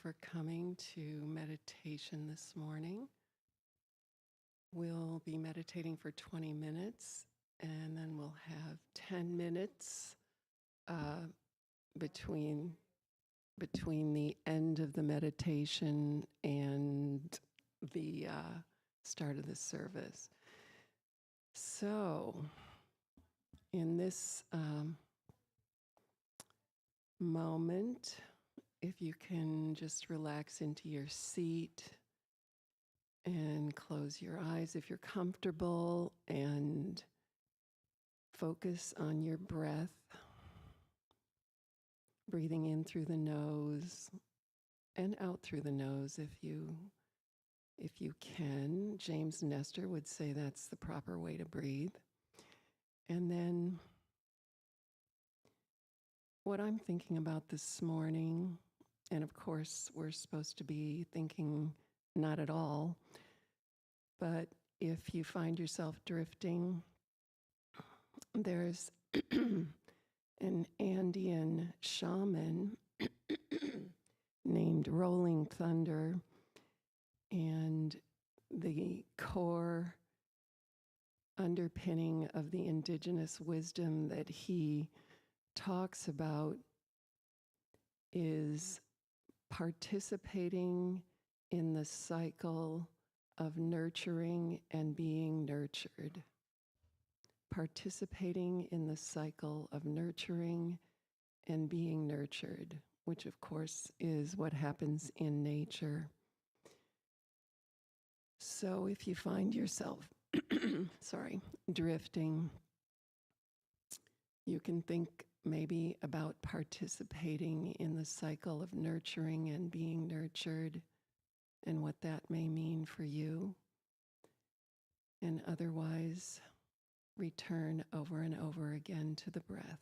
for coming to meditation this morning. We'll be meditating for 20 minutes, and then we'll have 10 minutes between the end of the meditation and the start of the service. So, in this moment, if you can just relax into your seat and close your eyes if you're comfortable, and focus on your breath, breathing in through the nose and out through the nose if you can. James Nestor would say that's the proper way to breathe. And then what I'm thinking about this morning, and of course we're supposed to be thinking not at all, but if you find yourself drifting, there's an Andean shaman named Rolling Thunder, and the core underpinning of the indigenous wisdom that he talks about is participating in the cycle of nurturing and being nurtured. Participating in the cycle of nurturing and being nurtured, which of course is what happens in nature. So if you find yourself, drifting, you can think maybe about participating in the cycle of nurturing and being nurtured, and what that may mean for you. And otherwise, return over and over again to the breath.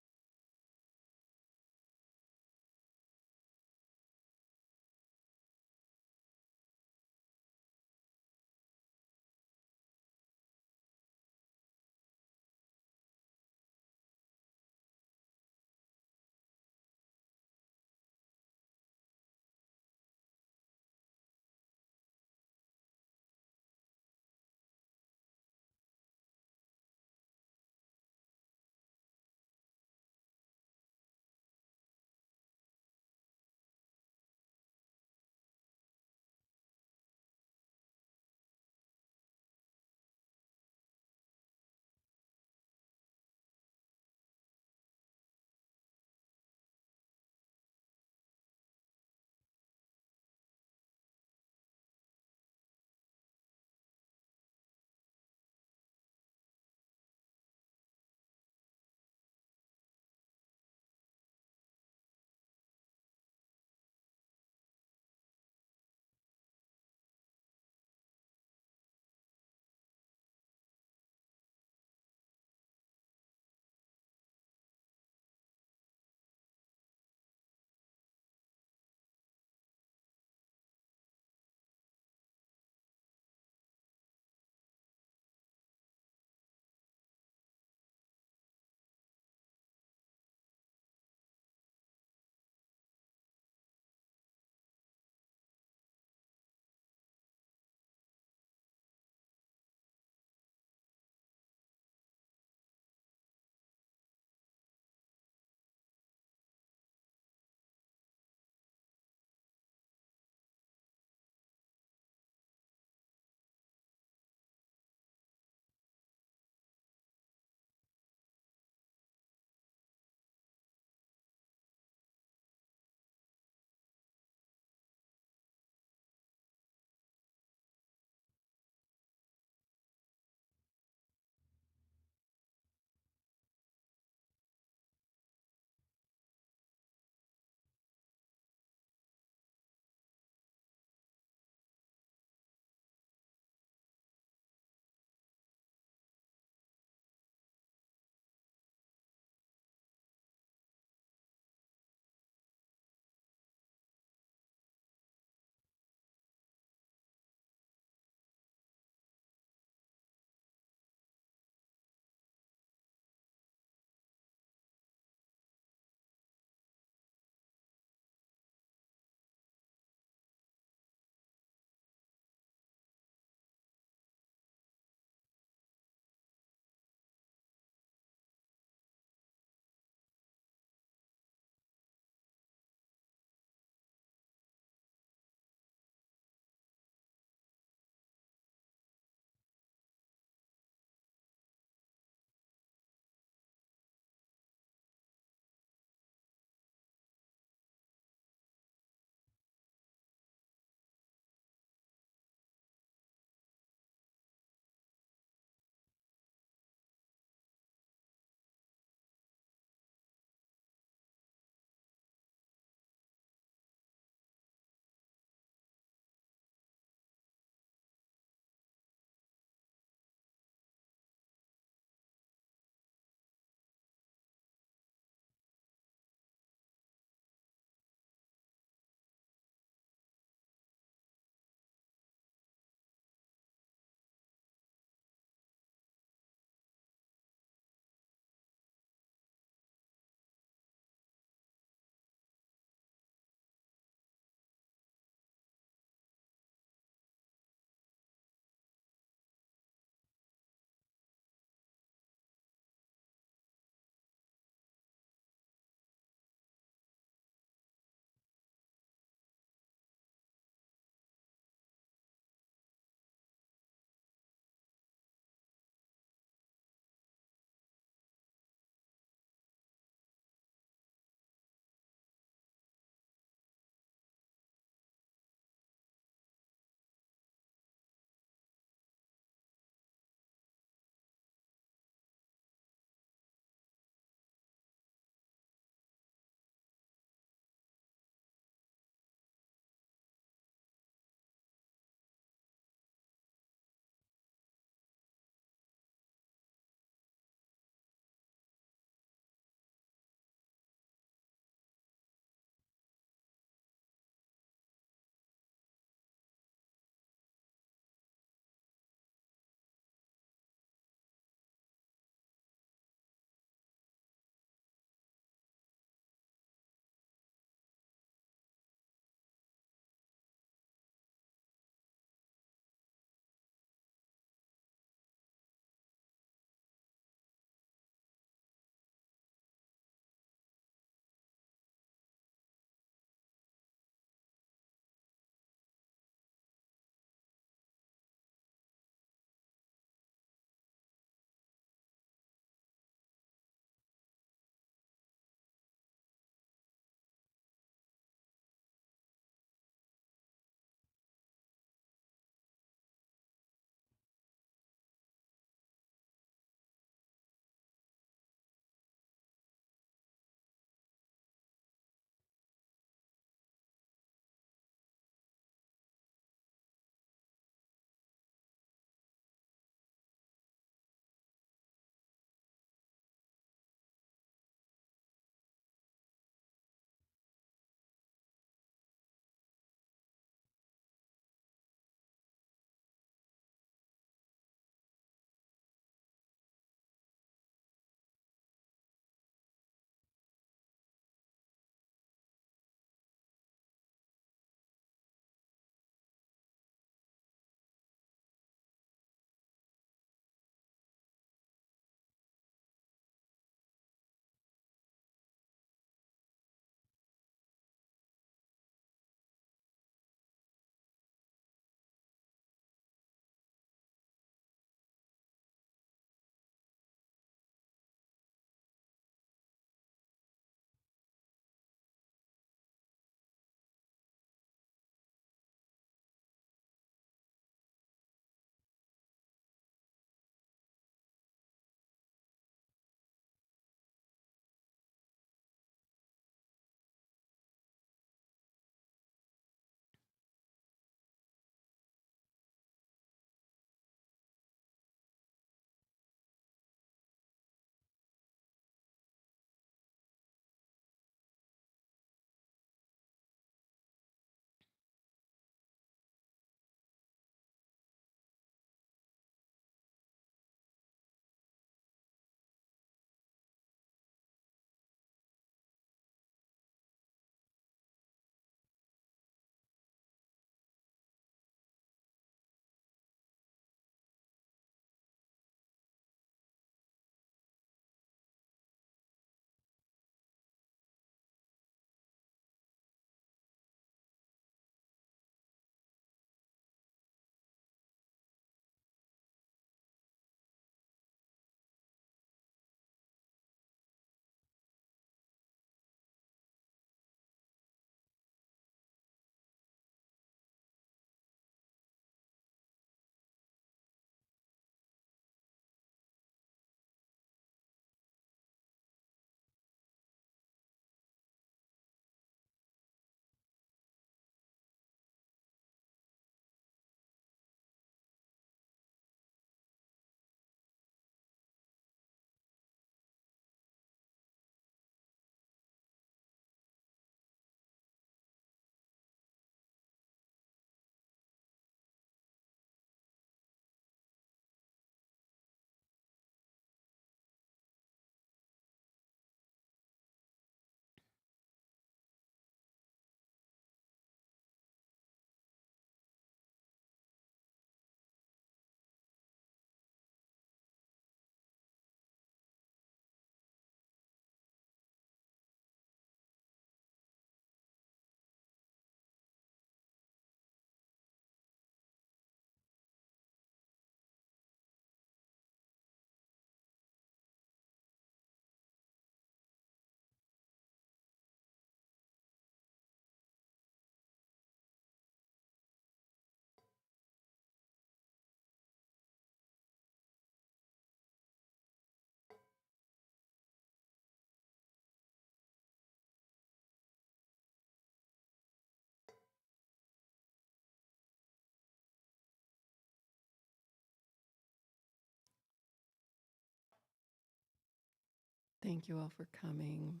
Thank you all for coming.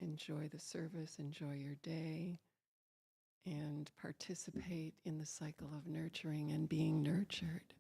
Enjoy the service, enjoy your day, and participate in the cycle of nurturing and being nurtured.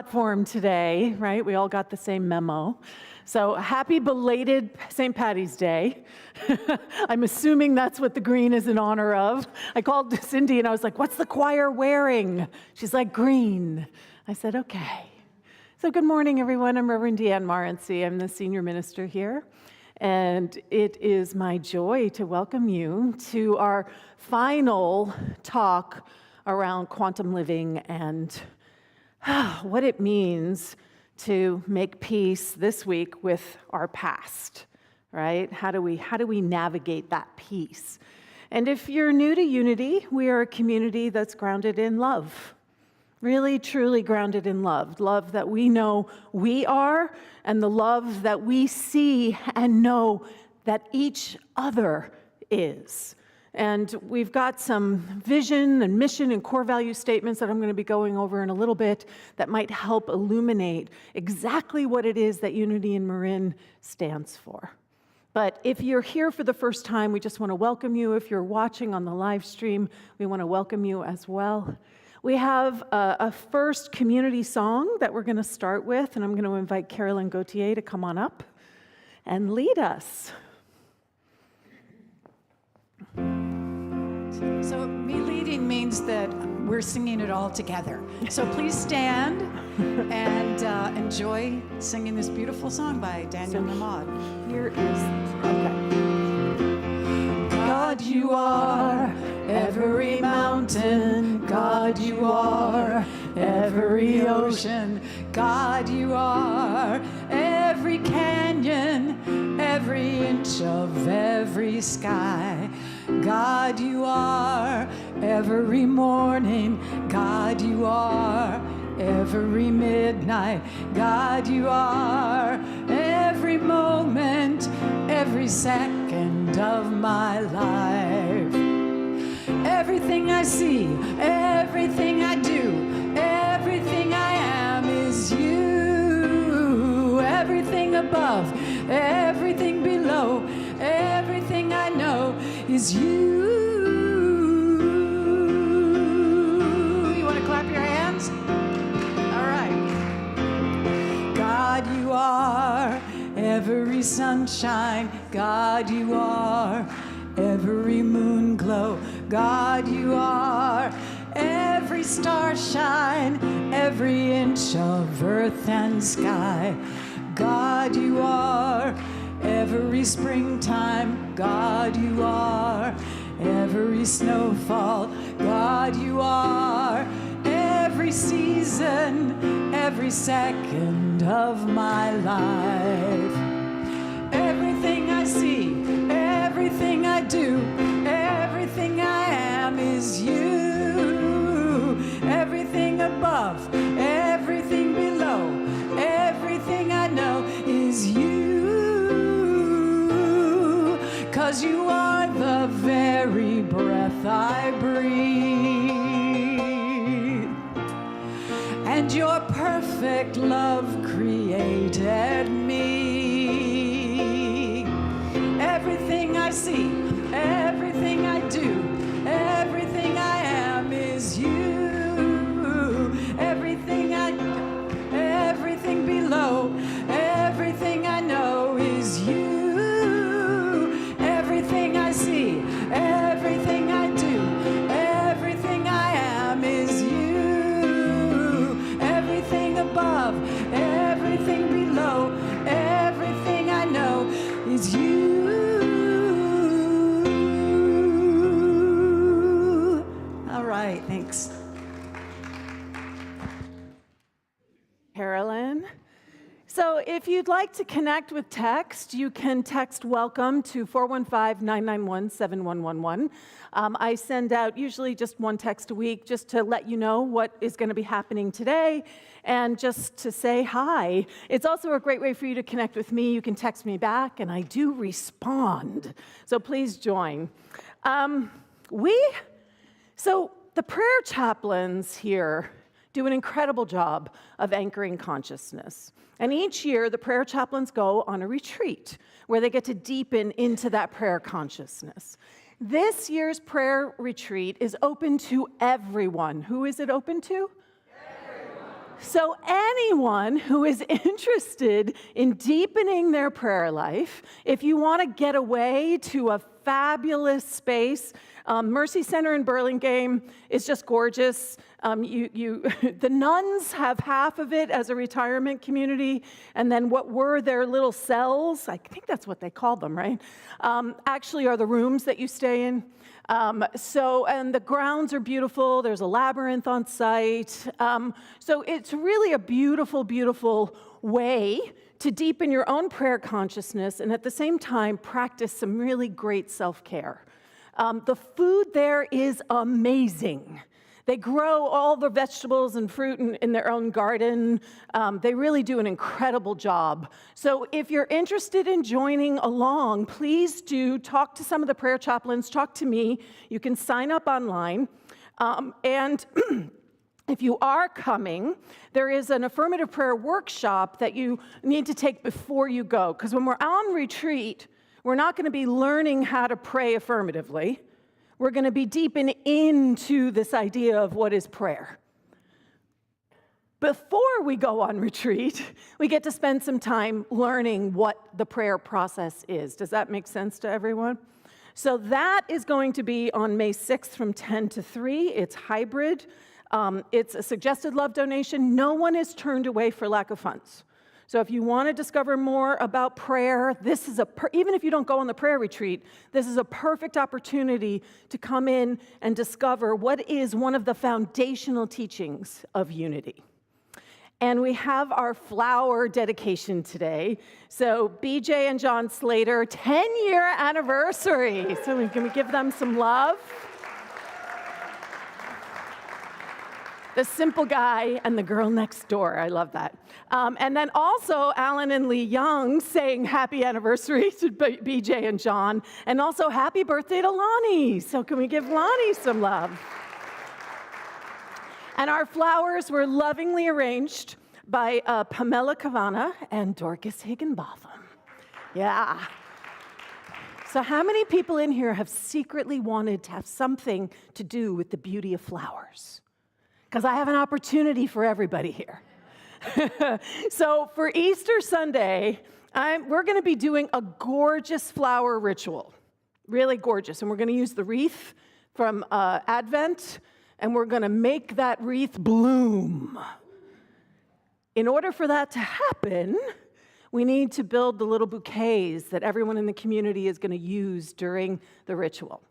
platform today, right? We all got the same memo. So happy belated St. Paddy's Day. I'm assuming that's what the green is in honor of. I called Cindy and I was like, what's the choir wearing? She's like, green. I said, okay. So good morning, everyone. I'm Reverend DeeAnn Morency. I'm the senior minister here. And it is my joy to welcome you to our final talk around quantum living and what it means to make peace this week with our past, right? How do we navigate that peace? And if you're new to Unity, we are a community that's grounded in love. Really, truly grounded in love. Love that we know we are, and the love that we see and know that each other is. And we've got some vision and mission and core value statements that I'm going to be going over in a little bit that might help illuminate exactly what it is that Unity in Marin stands for. But if you're here for the first time, we just want to welcome you. If you're watching on the live stream, we want to welcome you as well. We have a first community song that we're going to start with, and I'm going to invite Carolyn Gauthier to come on up and lead us. So me leading means that we're singing it all together. So please stand and enjoy singing this beautiful song by Daniel Namad. Here is, God, you are every mountain. God, you are every ocean. God, you are every canyon, every inch of every sky. God, you are every morning. God, you are every midnight. God, you are every moment, every second of my life. Everything I see, everything I do, everything I am is you. Everything above, everything below, everything I know is you. You want to clap your hands? All right. God, you are every sunshine. God, you are every moon glow. God, you are every star shine, every inch of earth and sky. God, you are every springtime. God, you are every snowfall. God, you are every season, every second of my life. Everything I see, everything I do, everything I am is you. Everything above, everything below, everything I know is you. 'Cause you are the very breath I breathe, and your perfect love created me. Everything I see, everything I do, everything I am is you. Everything below, everything I know is you. Everything I see, everything I do, everything I am is you. Everything above, everything below, everything I know is you. All right, thanks. Carolyn. So if you'd like to connect with text, you can text WELCOME to 415-991-7111. I send out usually just one text a week just to let you know what is going to be happening today and just to say hi. It's also a great way for you to connect with me. You can text me back, and I do respond. So please join. So the prayer chaplains here do an incredible job of anchoring consciousness. And each year, the prayer chaplains go on a retreat where they get to deepen into that prayer consciousness. This year's prayer retreat is open to everyone. Who is it open to? Everyone. So anyone who is interested in deepening their prayer life, if you want to get away to a fabulous space, Mercy Center in Burlingame is just gorgeous. The nuns have half of it as a retirement community, and then what were their little cells, I think that's what they called them, right? Actually are the rooms that you stay in. And the grounds are beautiful. There's a labyrinth on site. So it's really a beautiful, beautiful way to deepen your own prayer consciousness and at the same time practice some really great self-care. The food there is amazing. They grow all the vegetables and fruit in their own garden. They really do an incredible job. So if you're interested in joining along, please do talk to some of the prayer chaplains, talk to me. You can sign up online. And if you are coming, there is an affirmative prayer workshop that you need to take before you go. Because when we're on retreat, we're not going to be learning how to pray affirmatively. We're going to be deepening into this idea of what is prayer. Before we go on retreat, we get to spend some time learning what the prayer process is. Does that make sense to everyone? So that is going to be on May 6th from 10 to 3. It's hybrid. It's a suggested love donation. No one is turned away for lack of funds. So if you want to discover more about prayer, this is even if you don't go on the prayer retreat, this is a perfect opportunity to come in and discover what is one of the foundational teachings of unity. And we have our flower dedication today. So BJ and John Slater, 10-year anniversary. So can we give them some love? The simple guy and the girl next door. I love that. And then also Alan and Lee Young saying happy anniversary to BJ and John, and also happy birthday to Lonnie. So can we give Lonnie some love? And our flowers were lovingly arranged by Pamela Cavana and Dorcas Higginbotham. Yeah. So how many people in here have secretly wanted to have something to do with the beauty of flowers? Because I have an opportunity for everybody here. So for Easter Sunday, we're going to be doing a gorgeous flower ritual, really gorgeous. And we're going to use the wreath from Advent, and we're going to make that wreath bloom. In order for that to happen, we need to build the little bouquets that everyone in the community is going to use during the ritual.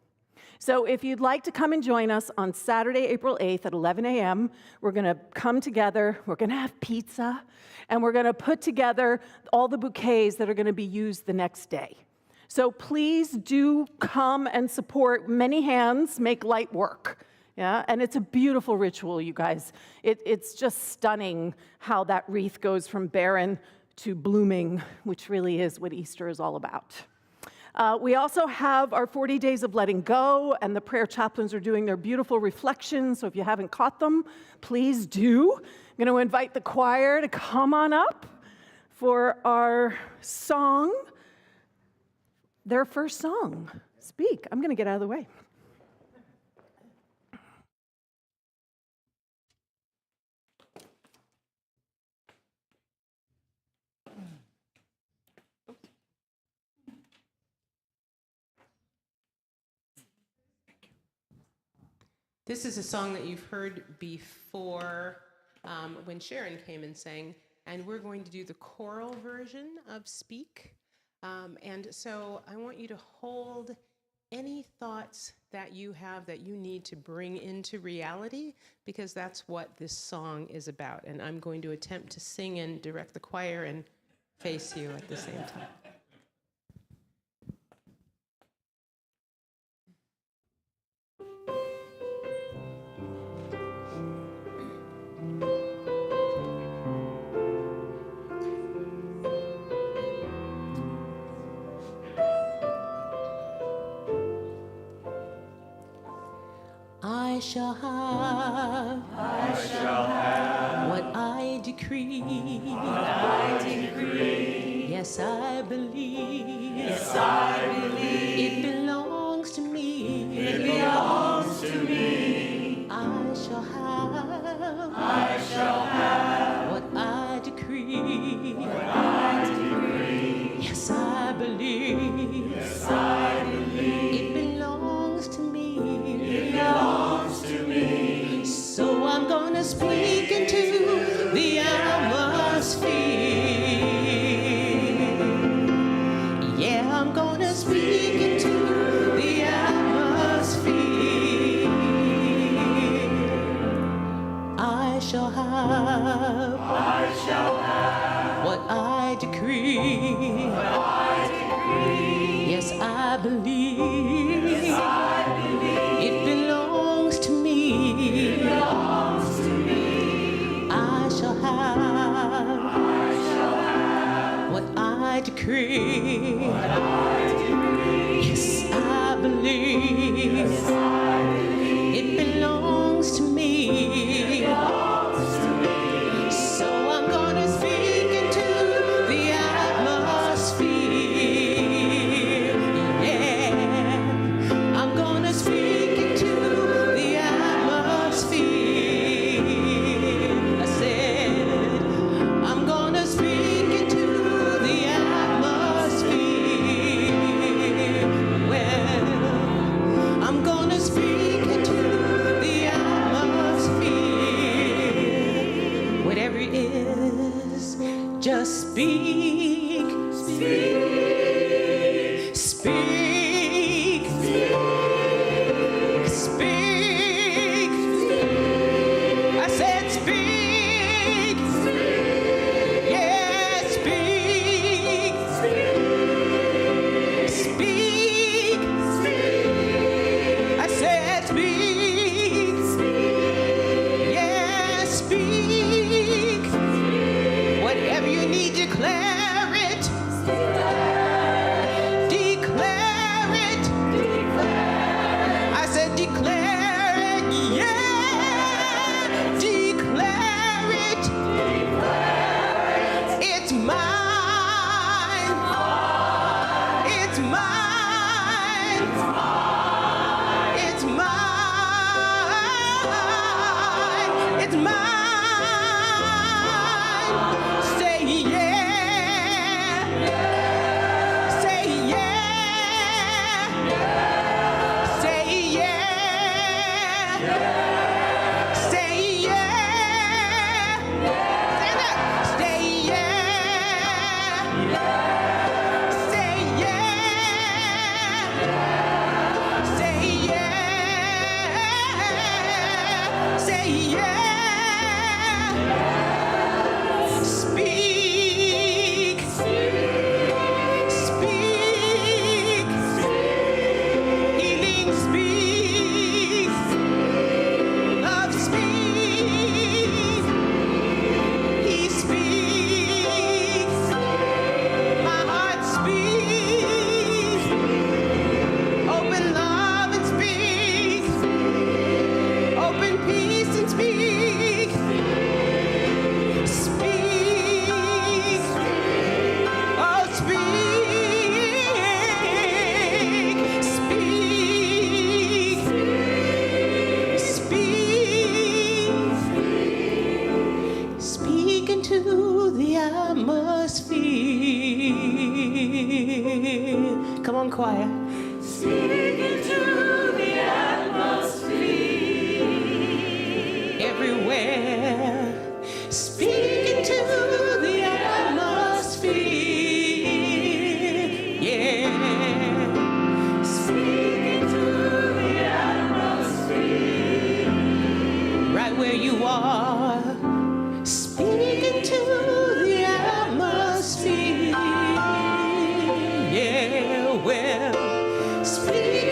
So if you'd like to come and join us on Saturday, April 8th at 11 a.m., we're going to come together, we're going to have pizza, and we're going to put together all the bouquets that are going to be used the next day. So please do come and support. Many hands make light work. Yeah, and it's a beautiful ritual, you guys. It's just stunning how that wreath goes from barren to blooming, which really is what Easter is all about. We also have our 40 days of letting go, and the prayer chaplains are doing their beautiful reflections, so if you haven't caught them, please do. I'm going to invite the choir to come on up for our song, their first song, Speak. I'm going to get out of the way. This is a song that you've heard before when Sharon came and sang, and we're going to do the choral version of Speak. And so I want you to hold any thoughts that you have that you need to bring into reality, because that's what this song is about. And I'm going to attempt to sing and direct the choir and face you at the same time. I shall have what I decree. Yes, I believe. It belongs to me. I shall have decree. Yes, I believe. It belongs to me. I shall have what I decree. Yes, I believe. It belongs to me. So I'm gonna speak into the atmosphere. Yeah, I'm gonna speak into the atmosphere. I said, I'm gonna speak into the atmosphere. Well, I'm gonna speak into the atmosphere. Whatever it is, just speak. Speak. Speak. Speak. I said speak. Yeah, speak. Speak. I said speak. Yeah, speak. Whatever you need, declare it. Declare it. I said declare it. Yeah. Declare it. It's mine. It's mine. It's mine. It's mine. Say yeah. Say yeah. Say yeah. Say yeah. Stand up. Say yeah. Say yeah. Say yeah. Say yeah. Speak. Speak. Healing speak. Love speak. He speaks. My heart speaks. Open love and speak. Open peace and speak. Speak. Oh, speak. Speak. Speak. Speak into the atmosphere. Come on, choir. Speak into the atmosphere. Everywhere. Speak into the atmosphere. Yeah. Speak into the atmosphere. Right where you are. Speak into the atmosphere. Yeah, well, speak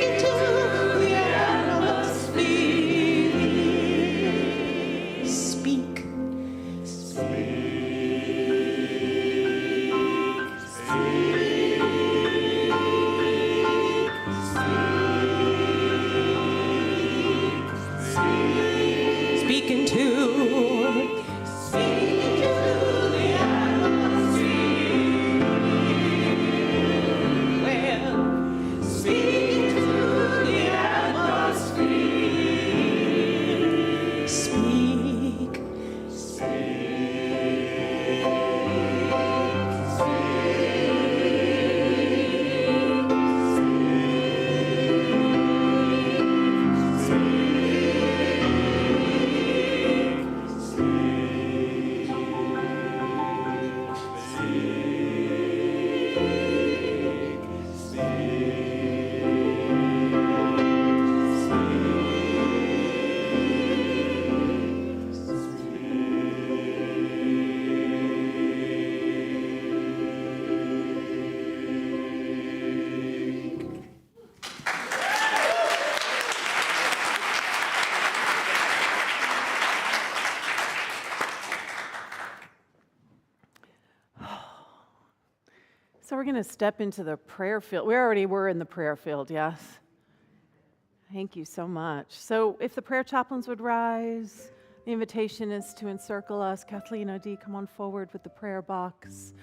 So we're going to step into the prayer field. We already were in the prayer field, yes? Thank you so much. So if the prayer chaplains would rise, the invitation is to encircle us. Kathleen O'D, come on forward with the prayer box.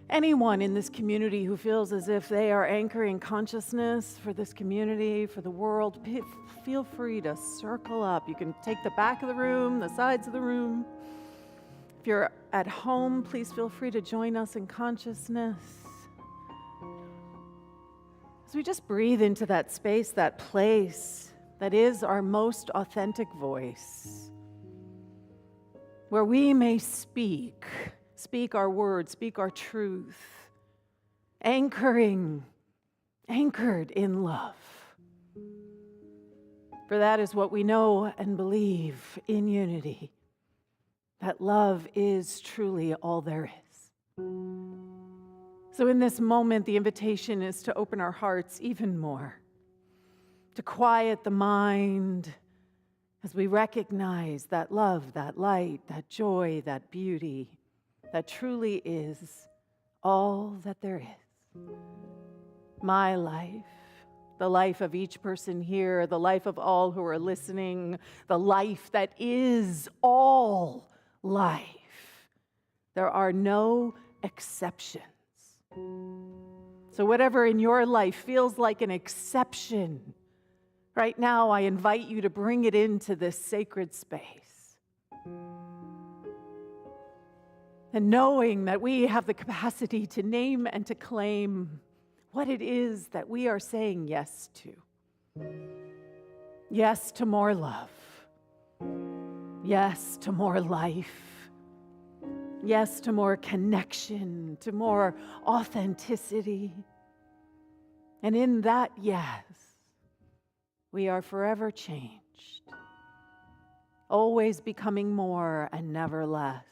Anyone in this community who feels as if they are anchoring consciousness for this community, for the world, feel free to circle up. You can take the back of the room, the sides of the room. If you're at home, please feel free to join us in consciousness. As we just breathe into that space, that place that is our most authentic voice, where we may speak our words, speak our truth, anchored in love. For that is what we know and believe in unity, that love is truly all there is. So in this moment, the invitation is to open our hearts even more, to quiet the mind as we recognize that love, that light, that joy, that beauty, that truly is all that there is. My life, the life of each person here, the life of all who are listening, the life that is all life. There are no exceptions. So whatever in your life feels like an exception, right now I invite you to bring it into this sacred space. And knowing that we have the capacity to name and to claim what it is that we are saying yes to. Yes to more love. Yes to more life. Yes to more connection, to more authenticity. And in that yes, we are forever changed, always becoming more and never less.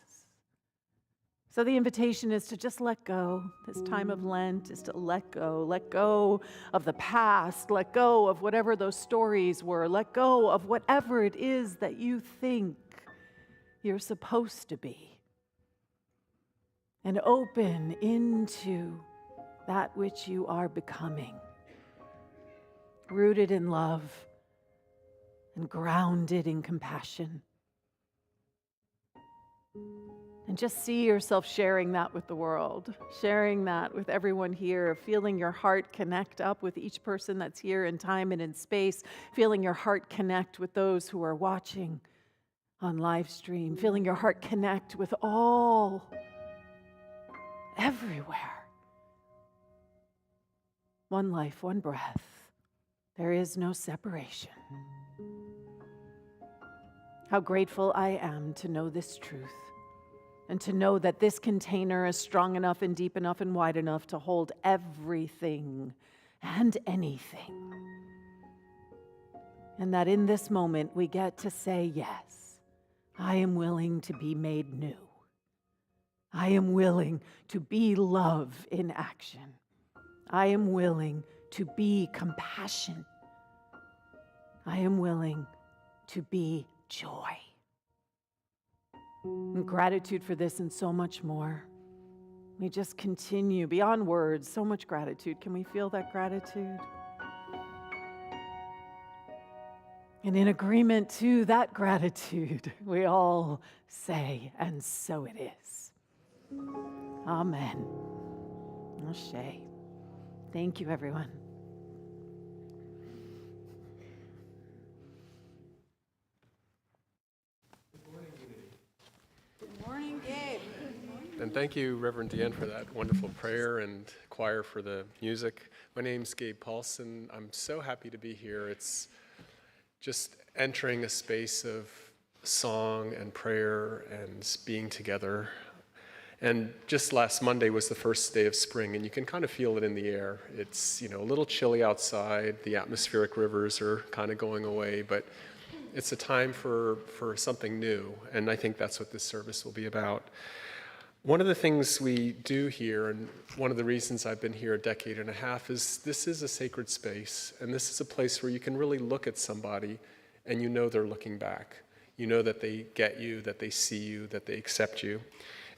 So the invitation is to just let go. This time of Lent is to let go of the past, let go of whatever those stories were, let go of whatever it is that you think you're supposed to be. And open into that which you are becoming, rooted in love and grounded in compassion. And just see yourself sharing that with the world, sharing that with everyone here, feeling your heart connect up with each person that's here in time and in space, feeling your heart connect with those who are watching on live stream, feeling your heart connect with all everywhere. One life, one breath. There is no separation. How grateful I am to know this truth and to know that this container is strong enough and deep enough and wide enough to hold everything and anything. And that in this moment we get to say, yes, I am willing to be made new. I am willing to be love in action. I am willing to be compassion. I am willing to be joy. And gratitude for this and so much more. We just continue beyond words, so much gratitude. Can we feel that gratitude? And in agreement to that gratitude, we all say, and so it is. Amen. Ashe. Thank you, everyone. Good morning, Gabe. And thank you, Reverend DeeAnn, for that wonderful prayer and choir for the music. My name's Gabe Paulson. I'm so happy to be here. It's just entering a space of song and prayer and being together. And just last Monday was the first day of spring, and you can kind of feel it in the air. It's, a little chilly outside. The atmospheric rivers are kind of going away, but it's a time for something new, and I think that's what this service will be about. One of the things we do here, and one of the reasons I've been here a decade and a half, is this is a sacred space, and this is a place where you can really look at somebody and you know they're looking back. You know that they get you, that they see you, that they accept you.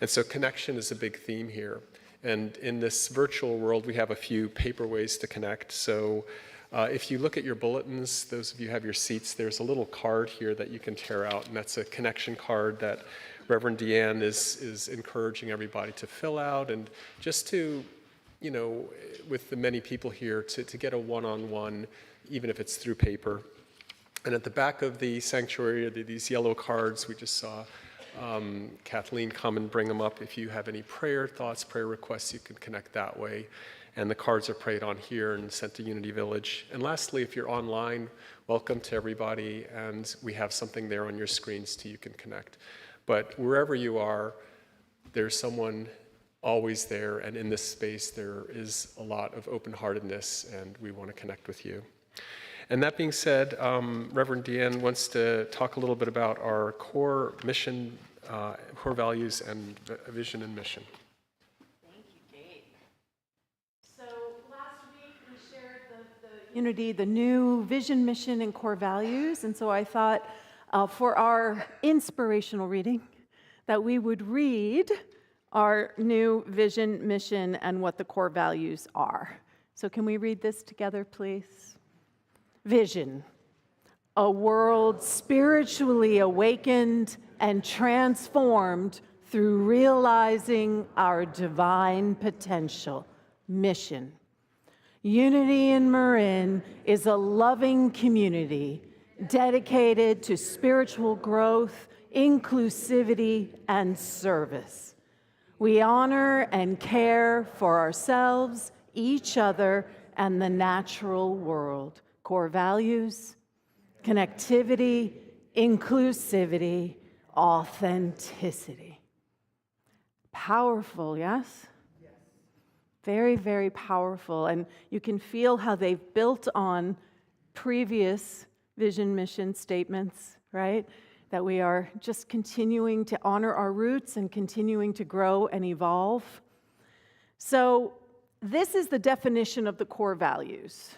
And so connection is a big theme here. And in this virtual world, we have a few paper ways to connect. So if you look at your bulletins, those of you who have your seats, there's a little card here that you can tear out, and that's a connection card that Reverend DeeAnn is encouraging everybody to fill out, and just to, you know, with the many people here, to get a one-on-one, even if it's through paper. And at the back of the sanctuary are these yellow cards we just saw. Kathleen, come and bring them up. If you have any prayer thoughts, prayer requests, you can connect that way. And the cards are prayed on here and sent to Unity Village. And lastly, if you're online, welcome to everybody. And we have something there on your screens too, you can connect. But wherever you are, there's someone always there. And in this space, there is a lot of open-heartedness, and we want to connect with you. And that being said, Reverend DeeAnn wants to talk a little bit about our core mission, core values, and vision and mission. Thank you, Gabe. So last week we shared the Unity, the new vision, mission, and core values. And so I thought for our inspirational reading that we would read our new vision, mission, and what the core values are. So can we read this together, please? Vision, a world spiritually awakened and transformed through realizing our divine potential. Mission, Unity in Marin is a loving community dedicated to spiritual growth, inclusivity, and service. We honor and care for ourselves, each other, and the natural world. Core values, connectivity, inclusivity, authenticity. Powerful, yes? Yes. Very, very powerful. And you can feel how they've built on previous vision, mission statements, right? That we are just continuing to honor our roots and continuing to grow and evolve. So this is the definition of the core values.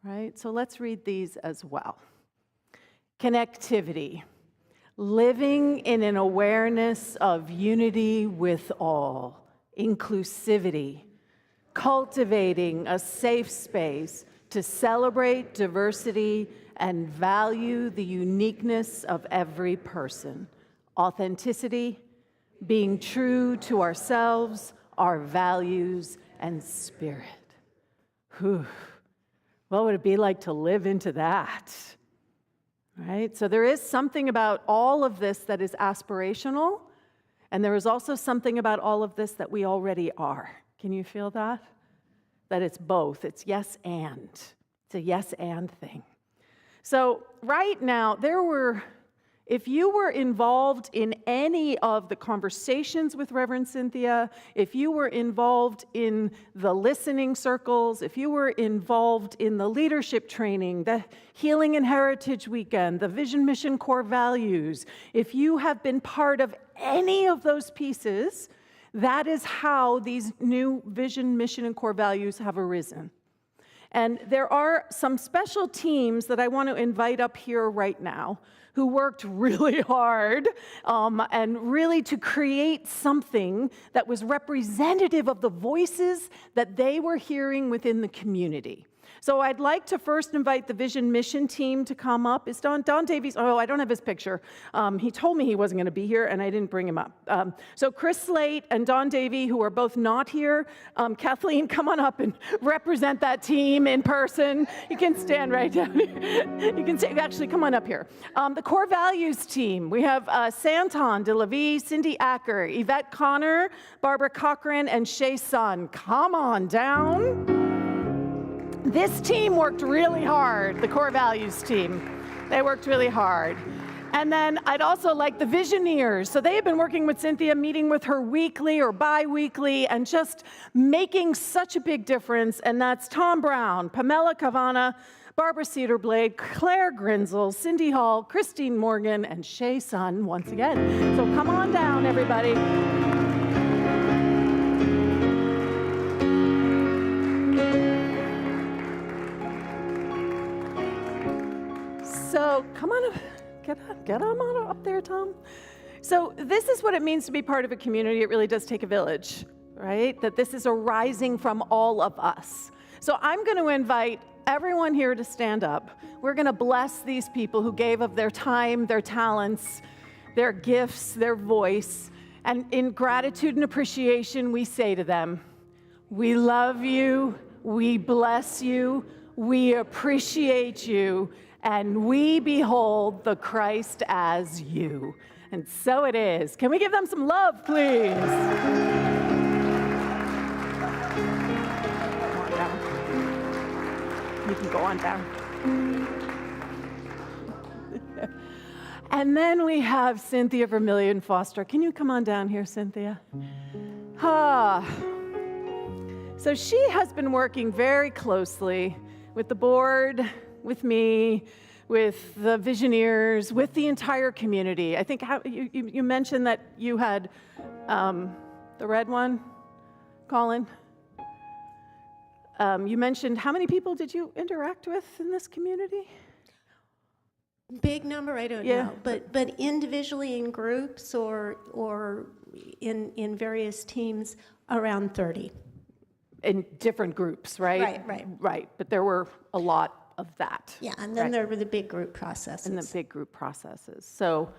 Right? So let's read these as well. Connectivity, living in an awareness of unity with all. Inclusivity, cultivating a safe space to celebrate diversity and value the uniqueness of every person. Authenticity, being true to ourselves, our values, and spirit. Whew. What would it be like to live into that? Right? So there is something about all of this that is aspirational, and there is also something about all of this that we already are. Can you feel that? That it's both. It's yes and. It's a yes and thing. So right now, if you were involved in any of the conversations with Reverend Cynthia, if you were involved in the listening circles, if you were involved in the leadership training, the Healing and Heritage Weekend, the Vision, Mission, Core Values, if you have been part of any of those pieces, that is how these new vision, mission, and core values have arisen. And there are some special teams that I want to invite up here right now who worked really hard and really to create something that was representative of the voices that they were hearing within the community. So I'd like to first invite the Vision Mission team to come up. Is Don Davies? Oh, I don't have his picture. He told me he wasn't going to be here, and I didn't bring him up. So Chris Slate and Don Davey, who are both not here. Kathleen, come on up and represent that team in person. You can stand right down here. You can say, actually, come on up here. The Core Values team. We have Santon DeLaVie, Cindy Acker, Yvette Connor, Barbara Cochran, and Shay Sun. Come on down. This team worked really hard, the Core Values team. They worked really hard. And then I'd also like the Visioneers. So they have been working with Cynthia, meeting with her weekly or bi-weekly, and just making such a big difference. And that's Tom Brown, Pamela Cavana, Barbara Cedarblade, Claire Grinzel, Cindy Hall, Christine Morgan, and Shay Sun once again. So come on down, everybody. So come on up. Get on up there, Tom. So this is what it means to be part of a community. It really does take a village. right? That this is arising from all of us. So I'm going to invite everyone here to stand up. We're going to bless these people who gave of their time, their talents, their gifts, their voice. And in gratitude and appreciation, we say to them, we love you, we bless you, we appreciate you, and we behold the Christ as you. And so it is. Can we give them some love, please? You can go on down. And then we have Cynthia Vermillion Foster. Can you come on down here, Cynthia? So she has been working very closely with the board, with me, with the Visioneers, with the entire community. I think you mentioned that you had the red one, Colin. You mentioned how many people did you interact with in this community? Big number, I don't know, but individually in groups or in various teams, around 30. In different groups, right? Right, but there were a lot of that. Yeah, and then there were the big group processes. And the big group processes. So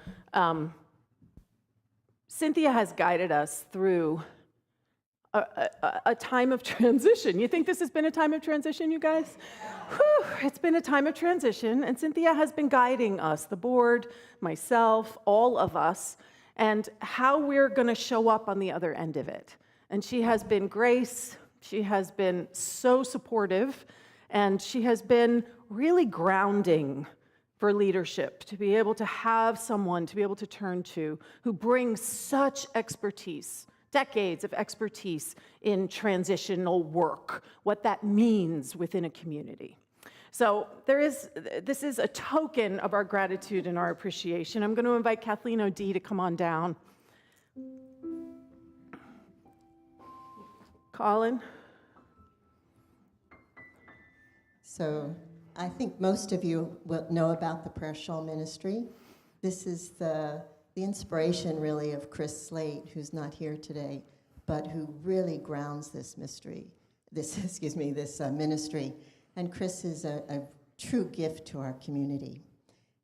Cynthia has guided us through a time of transition. You think this has been a time of transition, you guys? Whew, it's been a time of transition, and Cynthia has been guiding us, the board, myself, all of us, and how we're going to show up on the other end of it. And she has been grace, she has been so supportive, and she has been really grounding for leadership, to be able to have someone to be able to turn to who brings such expertise, decades of expertise in transitional work, what that means within a community. So this is a token of our gratitude and our appreciation. I'm going to invite Kathleen O'Dea to come on down. Colin? So I think most of you will know about the Prayer Shawl Ministry. This is the inspiration, really, of Chris Slate, who's not here today, but who really grounds this ministry. And Chris is a true gift to our community.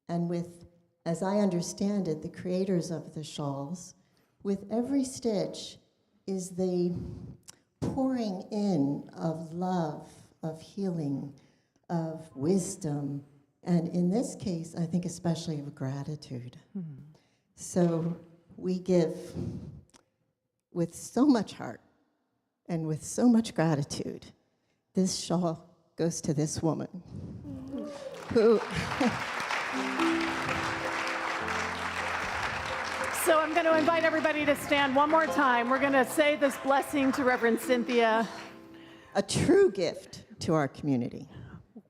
And with, as I understand it, the creators of the shawls, with every stitch is the pouring in of love, of healing, of wisdom, and in this case, I think especially of gratitude. Mm-hmm. So we give with so much heart and with so much gratitude. This shawl goes to this woman who... So I'm going to invite everybody to stand one more time. We're going to say this blessing to Reverend Cynthia. A true gift to our community.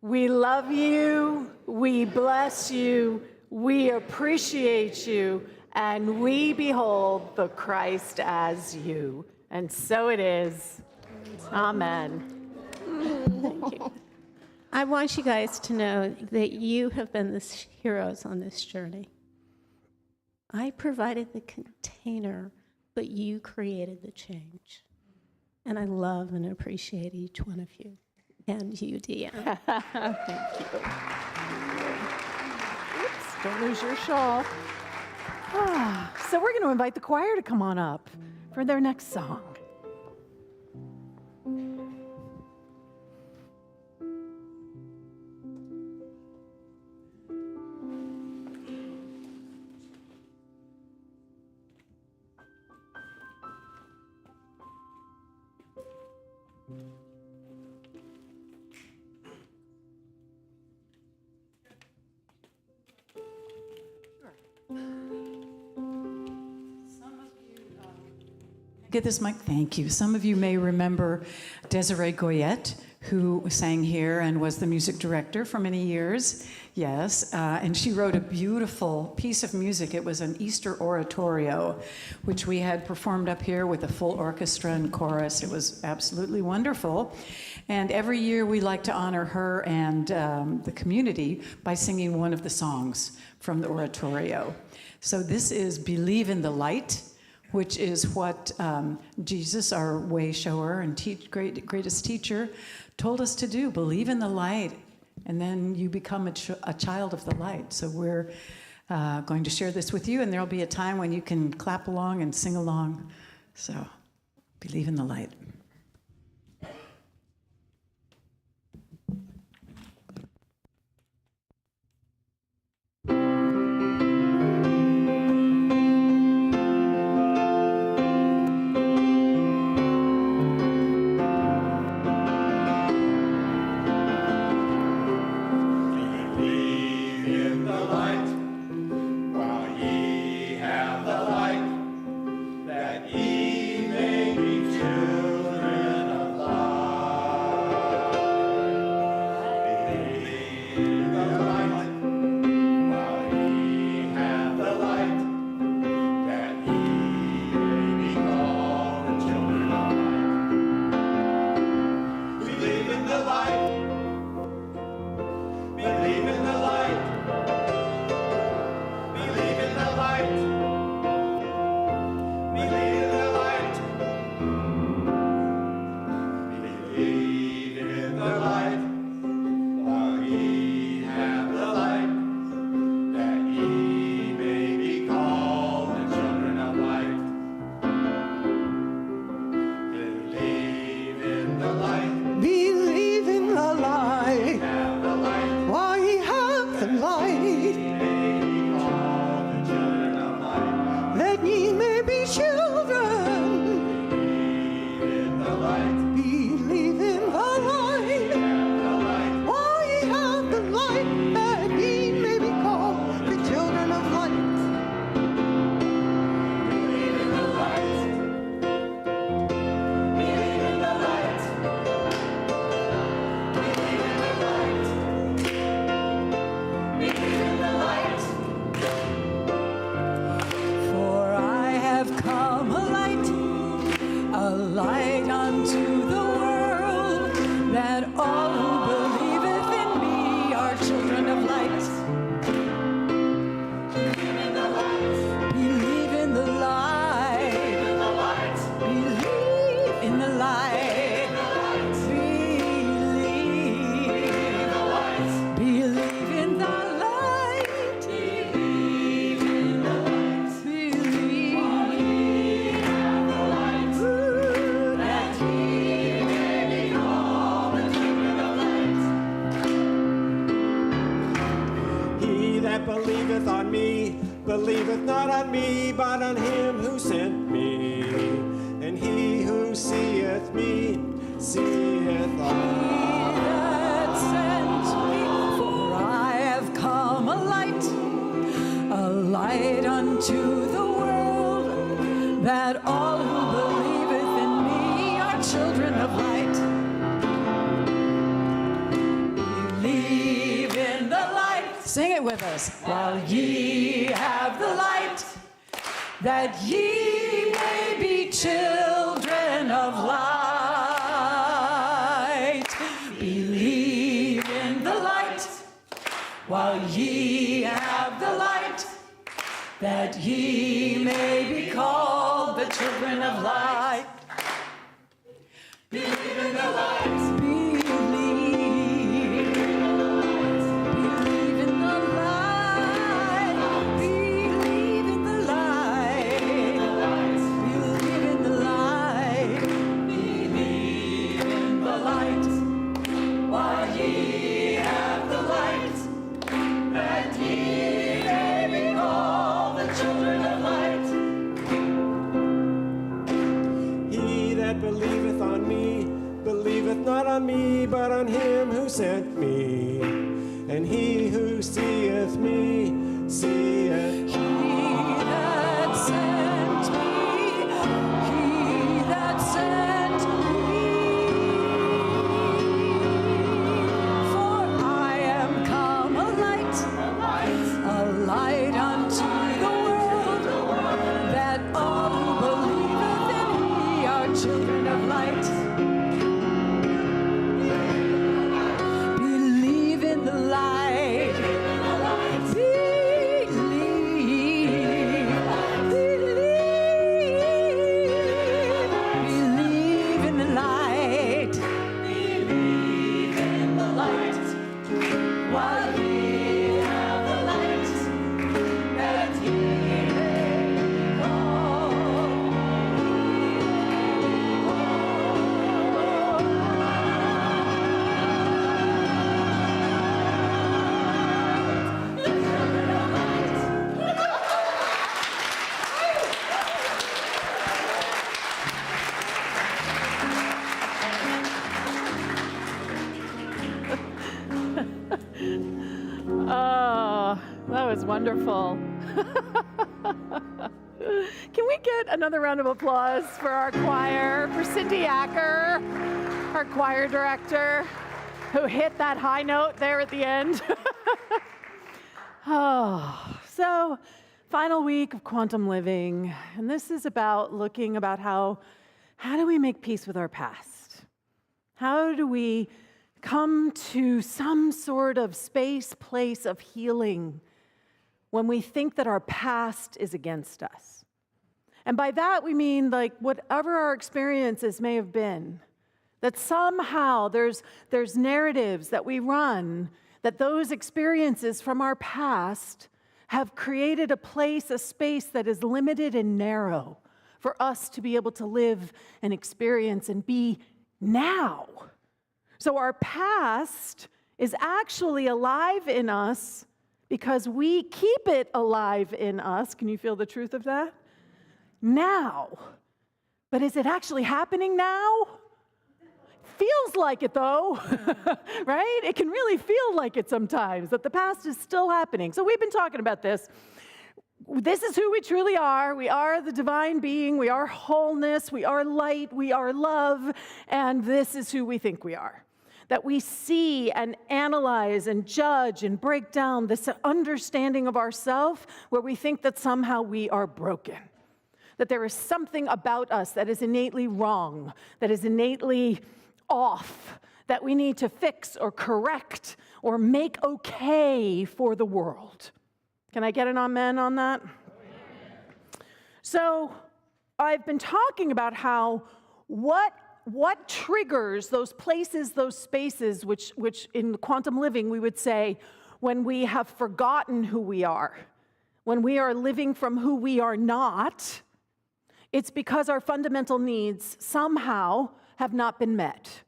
We love you, we bless you, we appreciate you, and we behold the Christ as you. And so it is. Amen. Thank you. I want you guys to know that you have been the heroes on this journey. I provided the container, but you created the change. And I love and appreciate each one of you. And you, DeeAnn. Thank you. Oops, don't lose your shawl. So we're going to invite the choir to come on up for their next song. Get this mic. Thank you. Some of you may remember Desiree Goyette, who sang here and was the music director for many years. Yes, and she wrote a beautiful piece of music. It was an Easter oratorio, which we had performed up here with a full orchestra and chorus. It was absolutely wonderful. And every year we like to honor her and the community by singing one of the songs from the oratorio. So this is Believe in the Light, which is what Jesus, our way shower and greatest teacher, told us to do. Believe in the light, and then you become a child of the light. So we're going to share this with you, and there'll be a time when you can clap along and sing along. So believe in the light. Believeth not on me, but on him who sent me. And he who seeth me, seeth I. That sent me, for I have come a light unto the world, that all who believeth in me are children of light. Believe in the light. Sing it with us. While ye have the light, that ye may be children of light. Believe in the light, while ye have the light, that ye may be called the children of light. Believe in the light. Believeth on me, believeth not on me, but on him who sent me. And he who seeth me, seeth He that sent me, he that sent me. For I am come a light unto the world, that all who believeth in me are children of light. Believe in the light. Believe Oh, that was wonderful. Can we get another round of applause for our choir, for Cindy Acker, our choir director, who hit that high note there at the end? Oh, so final week of Quantum Living, and this is about looking about how do we make peace with our past? How do we come to some sort of space, place of healing when we think that our past is against us? And by that we mean like whatever our experiences may have been, that somehow there's narratives that we run, that those experiences from our past have created a place, a space that is limited and narrow for us to be able to live and experience and be now. So our past is actually alive in us because we keep it alive in us. Can you feel the truth of that? Now. But is it actually happening now? Feels like it though, right? It can really feel like it sometimes, that the past is still happening. So we've been talking about this. This is who we truly are. We are the divine being. We are wholeness. We are light. We are love. And this is who we think we are. That we see and analyze and judge and break down this understanding of ourself where we think that somehow we are broken. That there is something about us that is innately wrong, that is innately off, that we need to fix or correct or make okay for the world. Can I get an amen on that? So I've been talking about how what triggers those places, those spaces, which in quantum living we would say when we have forgotten who we are, when we are living from who we are not, it's because our fundamental needs somehow have not been met.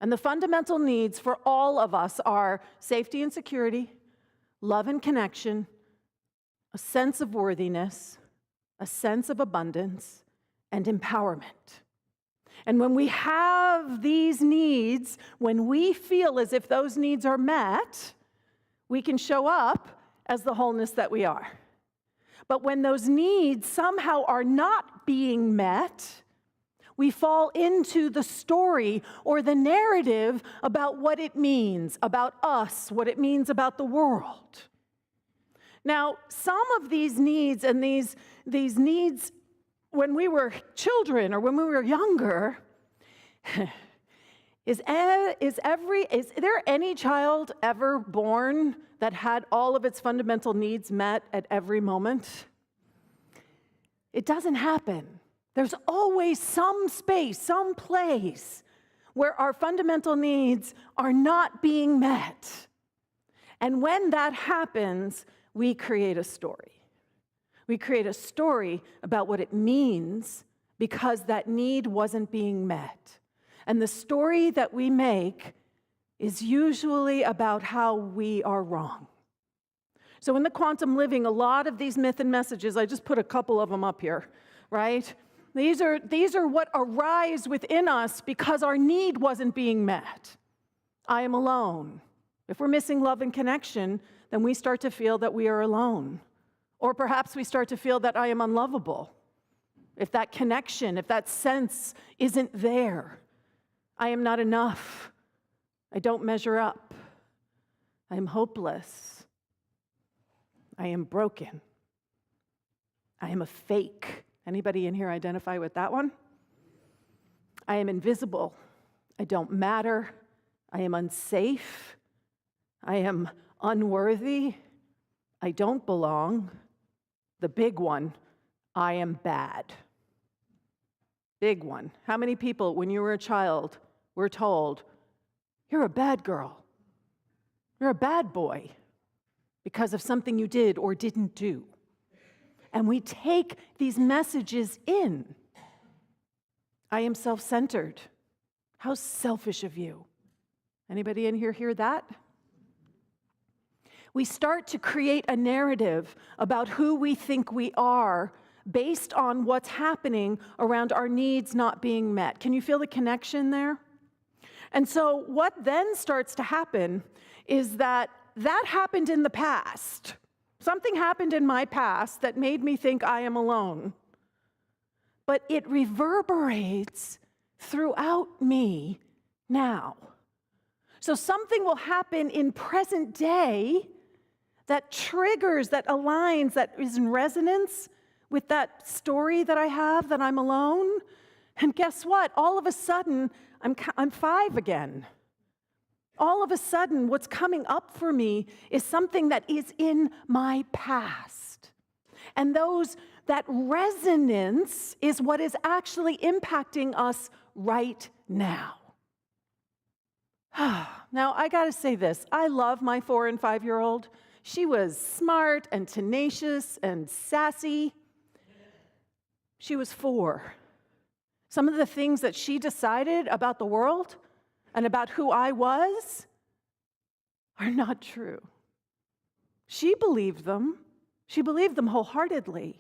And the fundamental needs for all of us are safety and security, love and connection, a sense of worthiness, a sense of abundance, and empowerment. And when we have these needs, when we feel as if those needs are met, we can show up as the wholeness that we are. But when those needs somehow are not being met, we fall into the story or the narrative about what it means about us, what it means about the world. Now, some of these needs and these needs when we were children or when we were younger, is there any child ever born that had all of its fundamental needs met at every moment? It doesn't happen. There's always some space, some place where our fundamental needs are not being met. And when that happens, we create a story. We create a story about what it means because that need wasn't being met. And the story that we make is usually about how we are wrong. So in the quantum living, a lot of these myth and messages, I just put a couple of them up here, right? These are what arise within us because our need wasn't being met. I am alone. If we're missing love and connection, then we start to feel that we are alone. Or perhaps we start to feel that I am unlovable. If that connection, if that sense isn't there, I am not enough. I don't measure up. I am hopeless. I am broken. I am a fake. Anybody in here identify with that one? I am invisible. I don't matter. I am unsafe. I am unworthy. I don't belong. The big one, I am bad. Big one. How many people, when you were a child, were told, you're a bad girl, you're a bad boy, because of something you did or didn't do? And we take these messages in. I am self-centered. How selfish of you. Anybody in here hear that? We start to create a narrative about who we think we are based on what's happening around our needs not being met. Can you feel the connection there? And so what then starts to happen is that that happened in the past. Something happened in my past that made me think I am alone. But it reverberates throughout me now. So something will happen in present day that triggers, that aligns, that is in resonance with that story that I have, that I'm alone. And guess what? All of a sudden, I'm 5 again. All of a sudden, what's coming up for me is something that is in my past. And that resonance is what is actually impacting us right now. Now, I gotta say this. I love my 4 and 5-year-old. She was smart and tenacious and sassy. She was 4. Some of the things that she decided about the world and about who I was are not true. She believed them. She believed them wholeheartedly,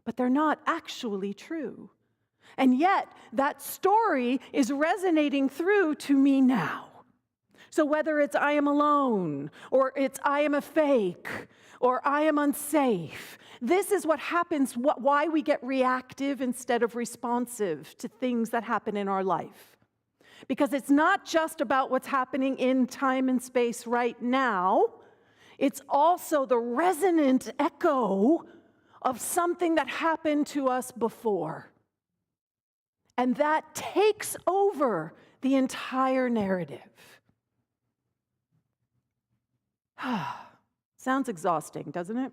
but they're not actually true. And yet, that story is resonating through to me now. So whether it's I am alone, or it's I am a fake, or I am unsafe, this is what happens, why we get reactive instead of responsive to things that happen in our life. Because it's not just about what's happening in time and space right now, it's also the resonant echo of something that happened to us before. And that takes over the entire narrative. Sounds exhausting, doesn't it?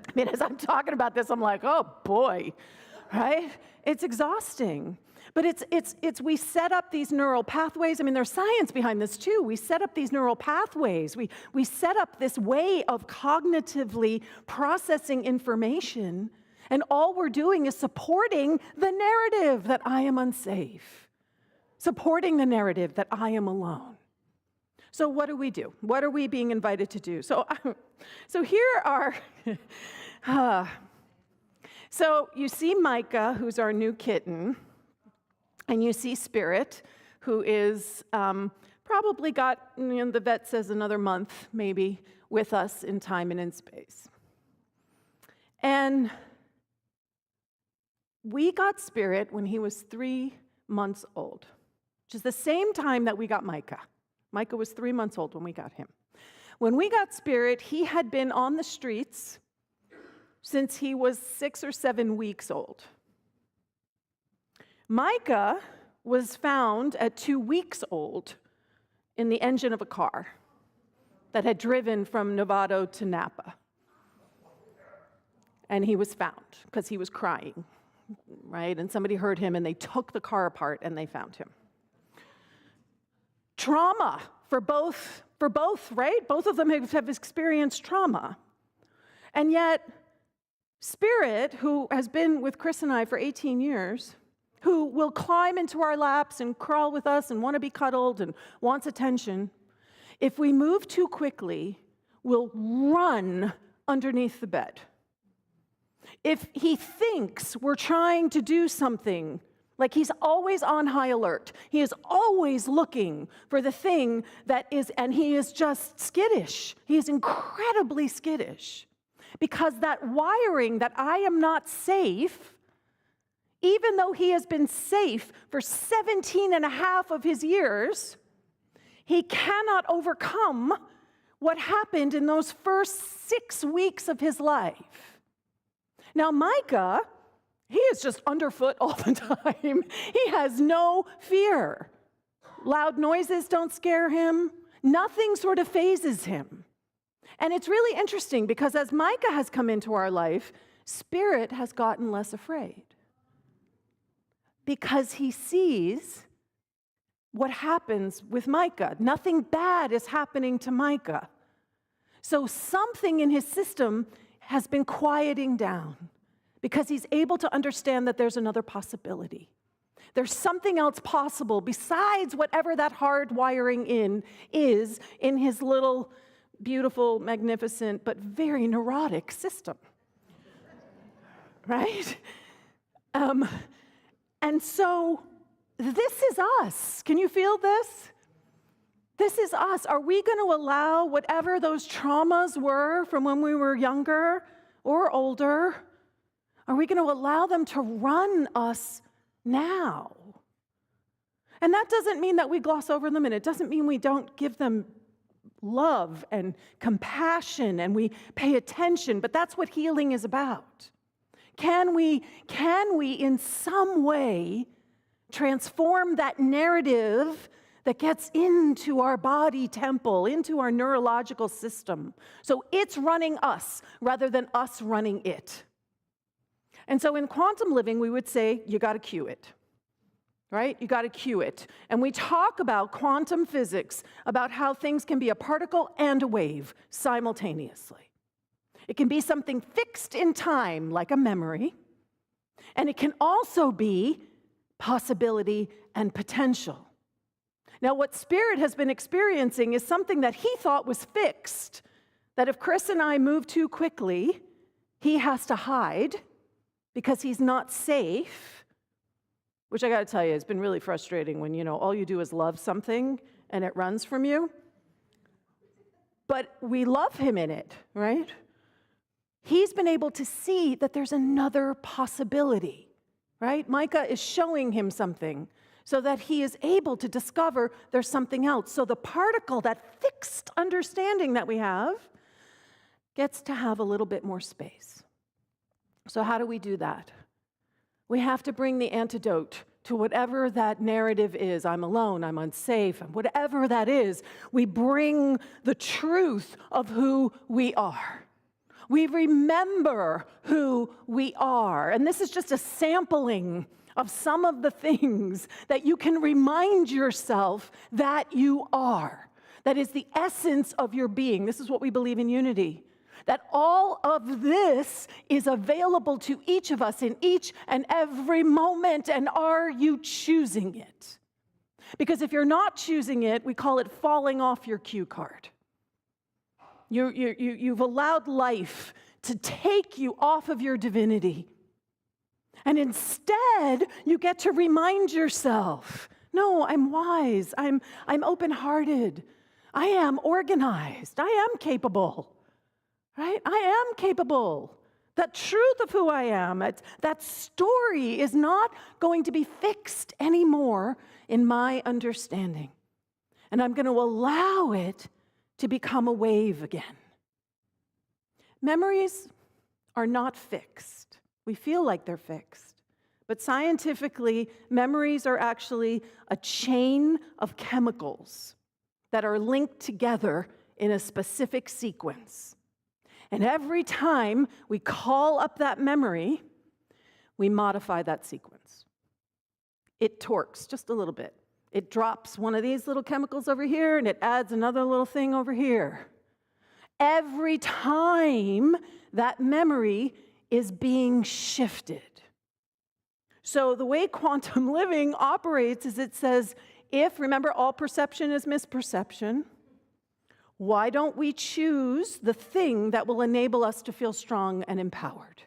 I mean, as I'm talking about this, I'm like, oh boy, right? It's exhausting. But we set up these neural pathways. I mean, there's science behind this too. We set up these neural pathways. We set up this way of cognitively processing information, and all we're doing is supporting the narrative that I am unsafe, supporting the narrative that I am alone. So what do we do? What are we being invited to do? So here are, so you see Micah, who's our new kitten, and you see Spirit, who is probably got, the vet says another month maybe, with us in time and in space. And we got Spirit when he was 3 months old, which is the same time that we got Micah. Micah was 3 months old when we got him. When we got Spirit, he had been on the streets since he was 6 or 7 weeks old. Micah was found at 2 weeks old in the engine of a car that had driven from Novato to Napa. And he was found because he was crying, right? And somebody heard him and they took the car apart and they found him. Trauma for both, right? Both of them have experienced trauma. And yet, Spirit, who has been with Chris and I for 18 years, who will climb into our laps and crawl with us and want to be cuddled and wants attention, if we move too quickly, will run underneath the bed. If he thinks we're trying to do something, like he's always on high alert. He is always looking for the thing that is, and he is just skittish. He is incredibly skittish. Because that wiring that I am not safe, even though he has been safe for 17 and a half of his years, he cannot overcome what happened in those first 6 weeks of his life. Now, Micah, he is just underfoot all the time. He has no fear. Loud noises don't scare him. Nothing sort of phases him. And it's really interesting because as Micah has come into our life, Spirit has gotten less afraid. Because he sees what happens with Micah. Nothing bad is happening to Micah. So something in his system has been quieting down because he's able to understand that there's another possibility. There's something else possible besides whatever that hard wiring is in his little, beautiful, magnificent, but very neurotic system. Right? And so this is us. Can you feel this? this is us. Are we going to allow whatever those traumas were from when we were younger or older, are we going to allow them to run us now? And that doesn't mean that we gloss over them, and it doesn't mean we don't give them love and compassion and we pay attention, but that's what healing is about. Can we in some way transform that narrative that gets into our body temple, into our neurological system, so it's running us rather than us running it? And so in quantum living, we would say, you got to cue it. Right? You got to cue it. And we talk about quantum physics, about how things can be a particle and a wave simultaneously. It can be something fixed in time, like a memory, and it can also be possibility and potential. Now, what Spirit has been experiencing is something that he thought was fixed, that if Chris and I move too quickly, he has to hide because he's not safe. Which I got to tell you, it's been really frustrating when, all you do is love something and it runs from you. But we love him in it, right? He's been able to see that there's another possibility, right? Micah is showing him something so that he is able to discover there's something else. So the particle, that fixed understanding that we have, gets to have a little bit more space. So how do we do that? We have to bring the antidote to whatever that narrative is. I'm alone, I'm unsafe, whatever that is. We bring the truth of who we are. We remember who we are. And this is just a sampling of some of the things that you can remind yourself that you are. That is the essence of your being. This is what we believe in unity. That all of this is available to each of us in each and every moment. And are you choosing it? Because if you're not choosing it, we call it falling off your cue card. You've allowed life to take you off of your divinity. And instead, you get to remind yourself, no, I'm wise, I'm open-hearted, I am organized, I am capable. Right? I am capable. That truth of who I am, that story is not going to be fixed anymore in my understanding. And I'm going to allow it to become a wave again. Memories are not fixed. We feel like they're fixed. But scientifically, memories are actually a chain of chemicals that are linked together in a specific sequence. And every time we call up that memory, we modify that sequence. It torques just a little bit. It drops one of these little chemicals over here, and it adds another little thing over here. Every time that memory is being shifted. So the way quantum living operates is it says, remember, all perception is misperception. Why don't we choose the thing that will enable us to feel strong and empowered?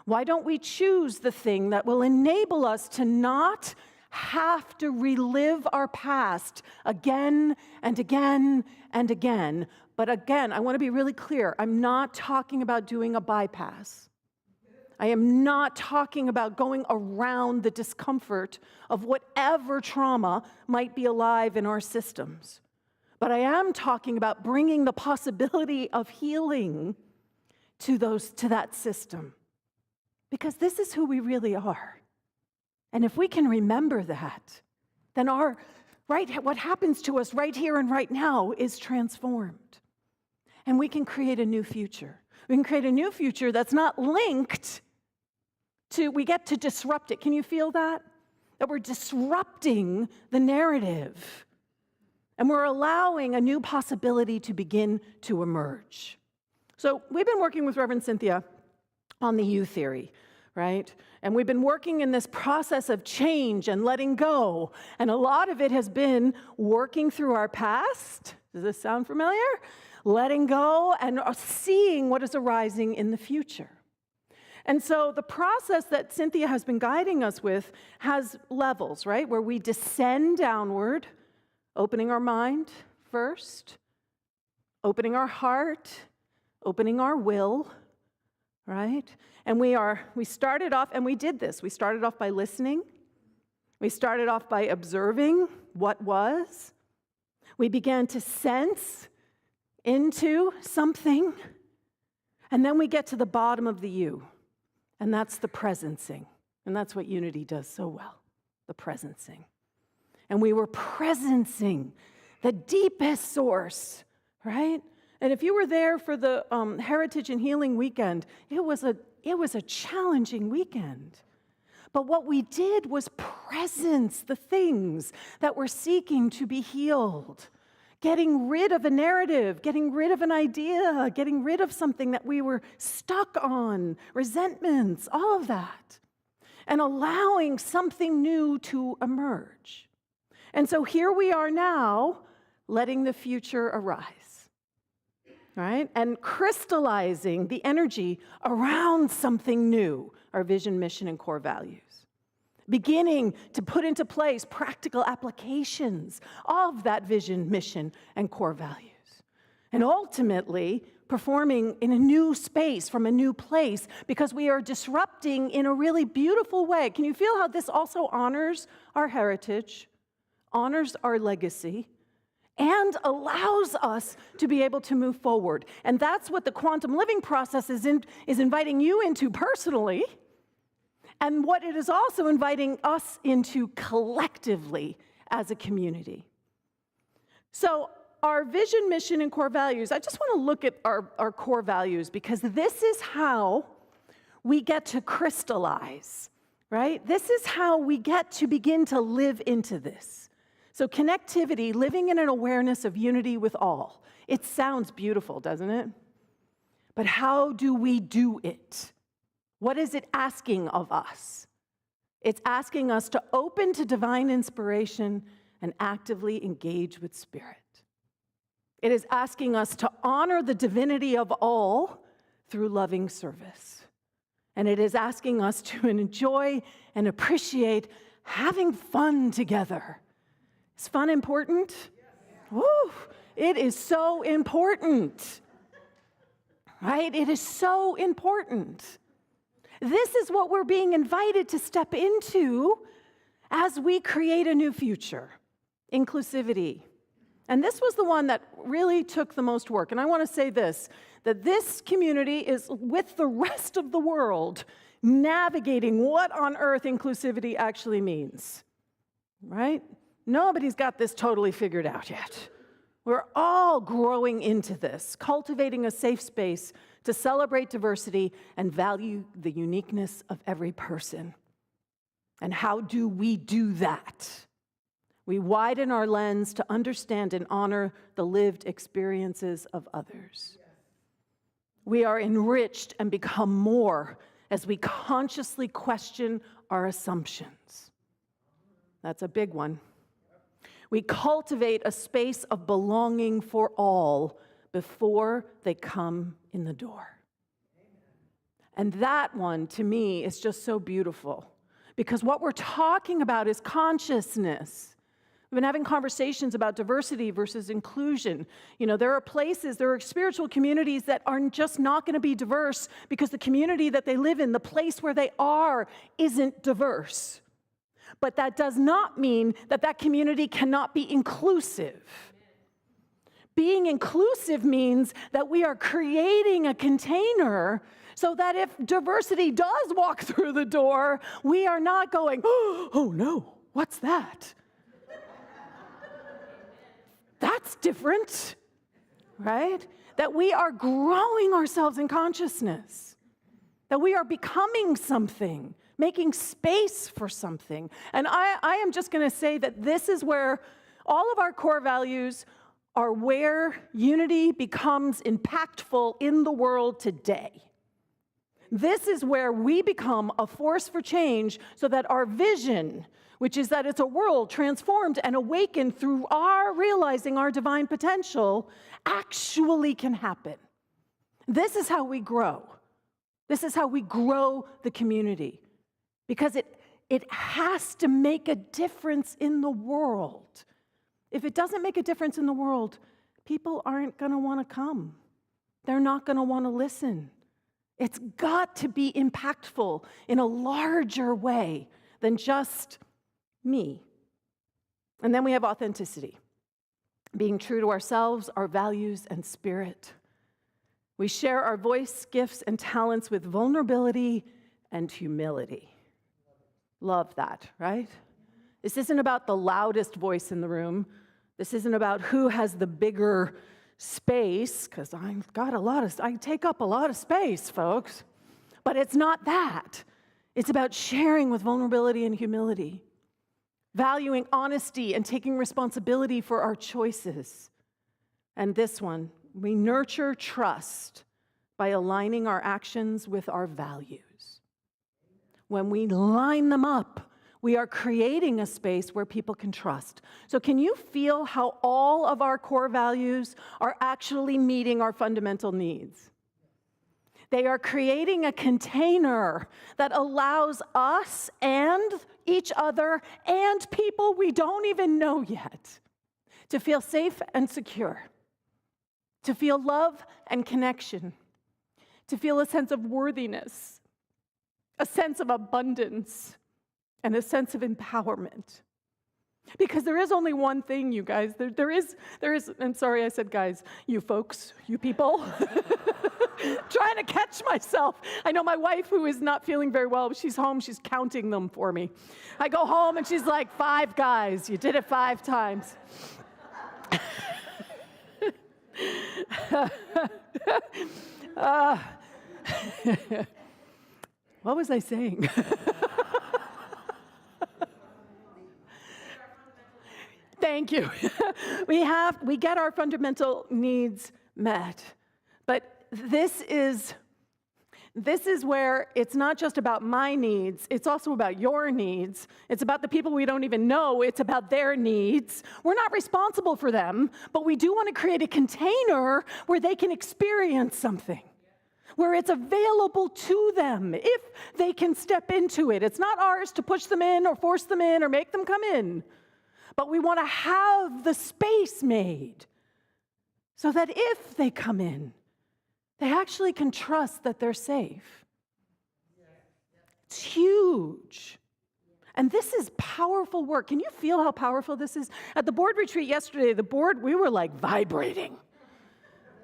Why don't we choose the thing that will enable us to not have to relive our past again and again and again? But again, I want to be really clear. I'm not talking about doing a bypass. I am not talking about going around the discomfort of whatever trauma might be alive in our systems. But I am talking about bringing the possibility of healing to that system. Because this is who we really are. And if we can remember that, then what happens to us right here and right now is transformed. And we can create a new future. We can create a new future that's not linked to, we get to disrupt it. Can you feel that? That we're disrupting the narrative. And we're allowing a new possibility to begin to emerge. So we've been working with Reverend Cynthia on the you theory, right? And we've been working in this process of change and letting go. And a lot of it has been working through our past. Does this sound familiar? Letting go and seeing what is arising in the future. And so the process that Cynthia has been guiding us with has levels, right? Where we descend downward, opening our mind, first, opening our heart, opening our will, right? And we started off, and we did this. We started off by listening. We started off by observing what was. We began to sense into something. And then we get to the bottom of the U, and that's the presencing. And that's what unity does so well, the presencing. And we were presencing the deepest source, right? And if you were there for the Heritage and Healing Weekend, it was a challenging weekend. But what we did was presence the things that were seeking to be healed. Getting rid of a narrative, getting rid of an idea, getting rid of something that we were stuck on, resentments, all of that. And allowing something new to emerge. And so here we are now, letting the future arise, right? And crystallizing the energy around something new, our vision, mission, and core values. Beginning to put into place practical applications of that vision, mission, and core values. And ultimately, performing in a new space from a new place because we are disrupting in a really beautiful way. Can you feel how this also honors our heritage, honors our legacy, and allows us to be able to move forward? And that's what the quantum living process is inviting you into personally, and what it is also inviting us into collectively as a community. So our vision, mission, and core values, I just want to look at our core values because this is how we get to crystallize, right? This is how we get to begin to live into this. So connectivity, living in an awareness of unity with all. It sounds beautiful, doesn't it? But how do we do it? What is it asking of us? It's asking us to open to divine inspiration and actively engage with spirit. It is asking us to honor the divinity of all through loving service. And it is asking us to enjoy and appreciate having fun together. Is fun important? Woo! It is so important. Right? It is so important. This is what we're being invited to step into as we create a new future. Inclusivity. And this was the one that really took the most work. And I want to say this, that this community is with the rest of the world navigating what on earth inclusivity actually means. Right? Nobody's got this totally figured out yet. We're all growing into this, cultivating a safe space to celebrate diversity and value the uniqueness of every person. And how do we do that? We widen our lens to understand and honor the lived experiences of others. We are enriched and become more as we consciously question our assumptions. That's a big one. We cultivate a space of belonging for all before they come in the door. And that one, to me, is just so beautiful. Because what we're talking about is consciousness. We've been having conversations about diversity versus inclusion. You know, there are spiritual communities that are just not going to be diverse because the community that they live in, the place where they are, isn't diverse. But that does not mean that that community cannot be inclusive. Being inclusive means that we are creating a container so that if diversity does walk through the door, we are not going, oh no, what's that? That's different, right? That we are growing ourselves in consciousness, that we are becoming something, making space for something. And I am just going to say that this is where all of our core values are where unity becomes impactful in the world today. This is where we become a force for change so that our vision, which is that it's a world transformed and awakened through our realizing our divine potential, actually can happen. This is how we grow. This is how we grow the community. Because it has to make a difference in the world. If it doesn't make a difference in the world, people aren't going to want to come. They're not going to want to listen. It's got to be impactful in a larger way than just me. And then we have authenticity, being true to ourselves, our values, and spirit. We share our voice, gifts, and talents with vulnerability and humility. Love that, right? This isn't about the loudest voice in the room. This isn't about who has the bigger space, because I take up a lot of space, folks. But it's not that. It's about sharing with vulnerability and humility, valuing honesty and taking responsibility for our choices. And this one, we nurture trust by aligning our actions with our values. When we line them up, we are creating a space where people can trust. So can you feel how all of our core values are actually meeting our fundamental needs? They are creating a container that allows us and each other and people we don't even know yet to feel safe and secure, to feel love and connection, to feel a sense of worthiness, a sense of abundance, and a sense of empowerment. Because there is only one thing, you guys. There is, I'm sorry I said guys, you folks, you people. Trying to catch myself. I know my wife, who is not feeling very well, she's home, she's counting them for me. I go home and she's like, 5 guys, you did it 5 times. What was I saying? Thank you. We get our fundamental needs met. But this is where it's not just about my needs, it's also about your needs. It's about the people we don't even know, it's about their needs. We're not responsible for them, but we do want to create a container where they can experience something, where it's available to them if they can step into it. It's not ours to push them in or force them in or make them come in. But we want to have the space made so that if they come in, they actually can trust that they're safe. It's huge. And this is powerful work. Can you feel how powerful this is? At the board retreat yesterday, we were like vibrating.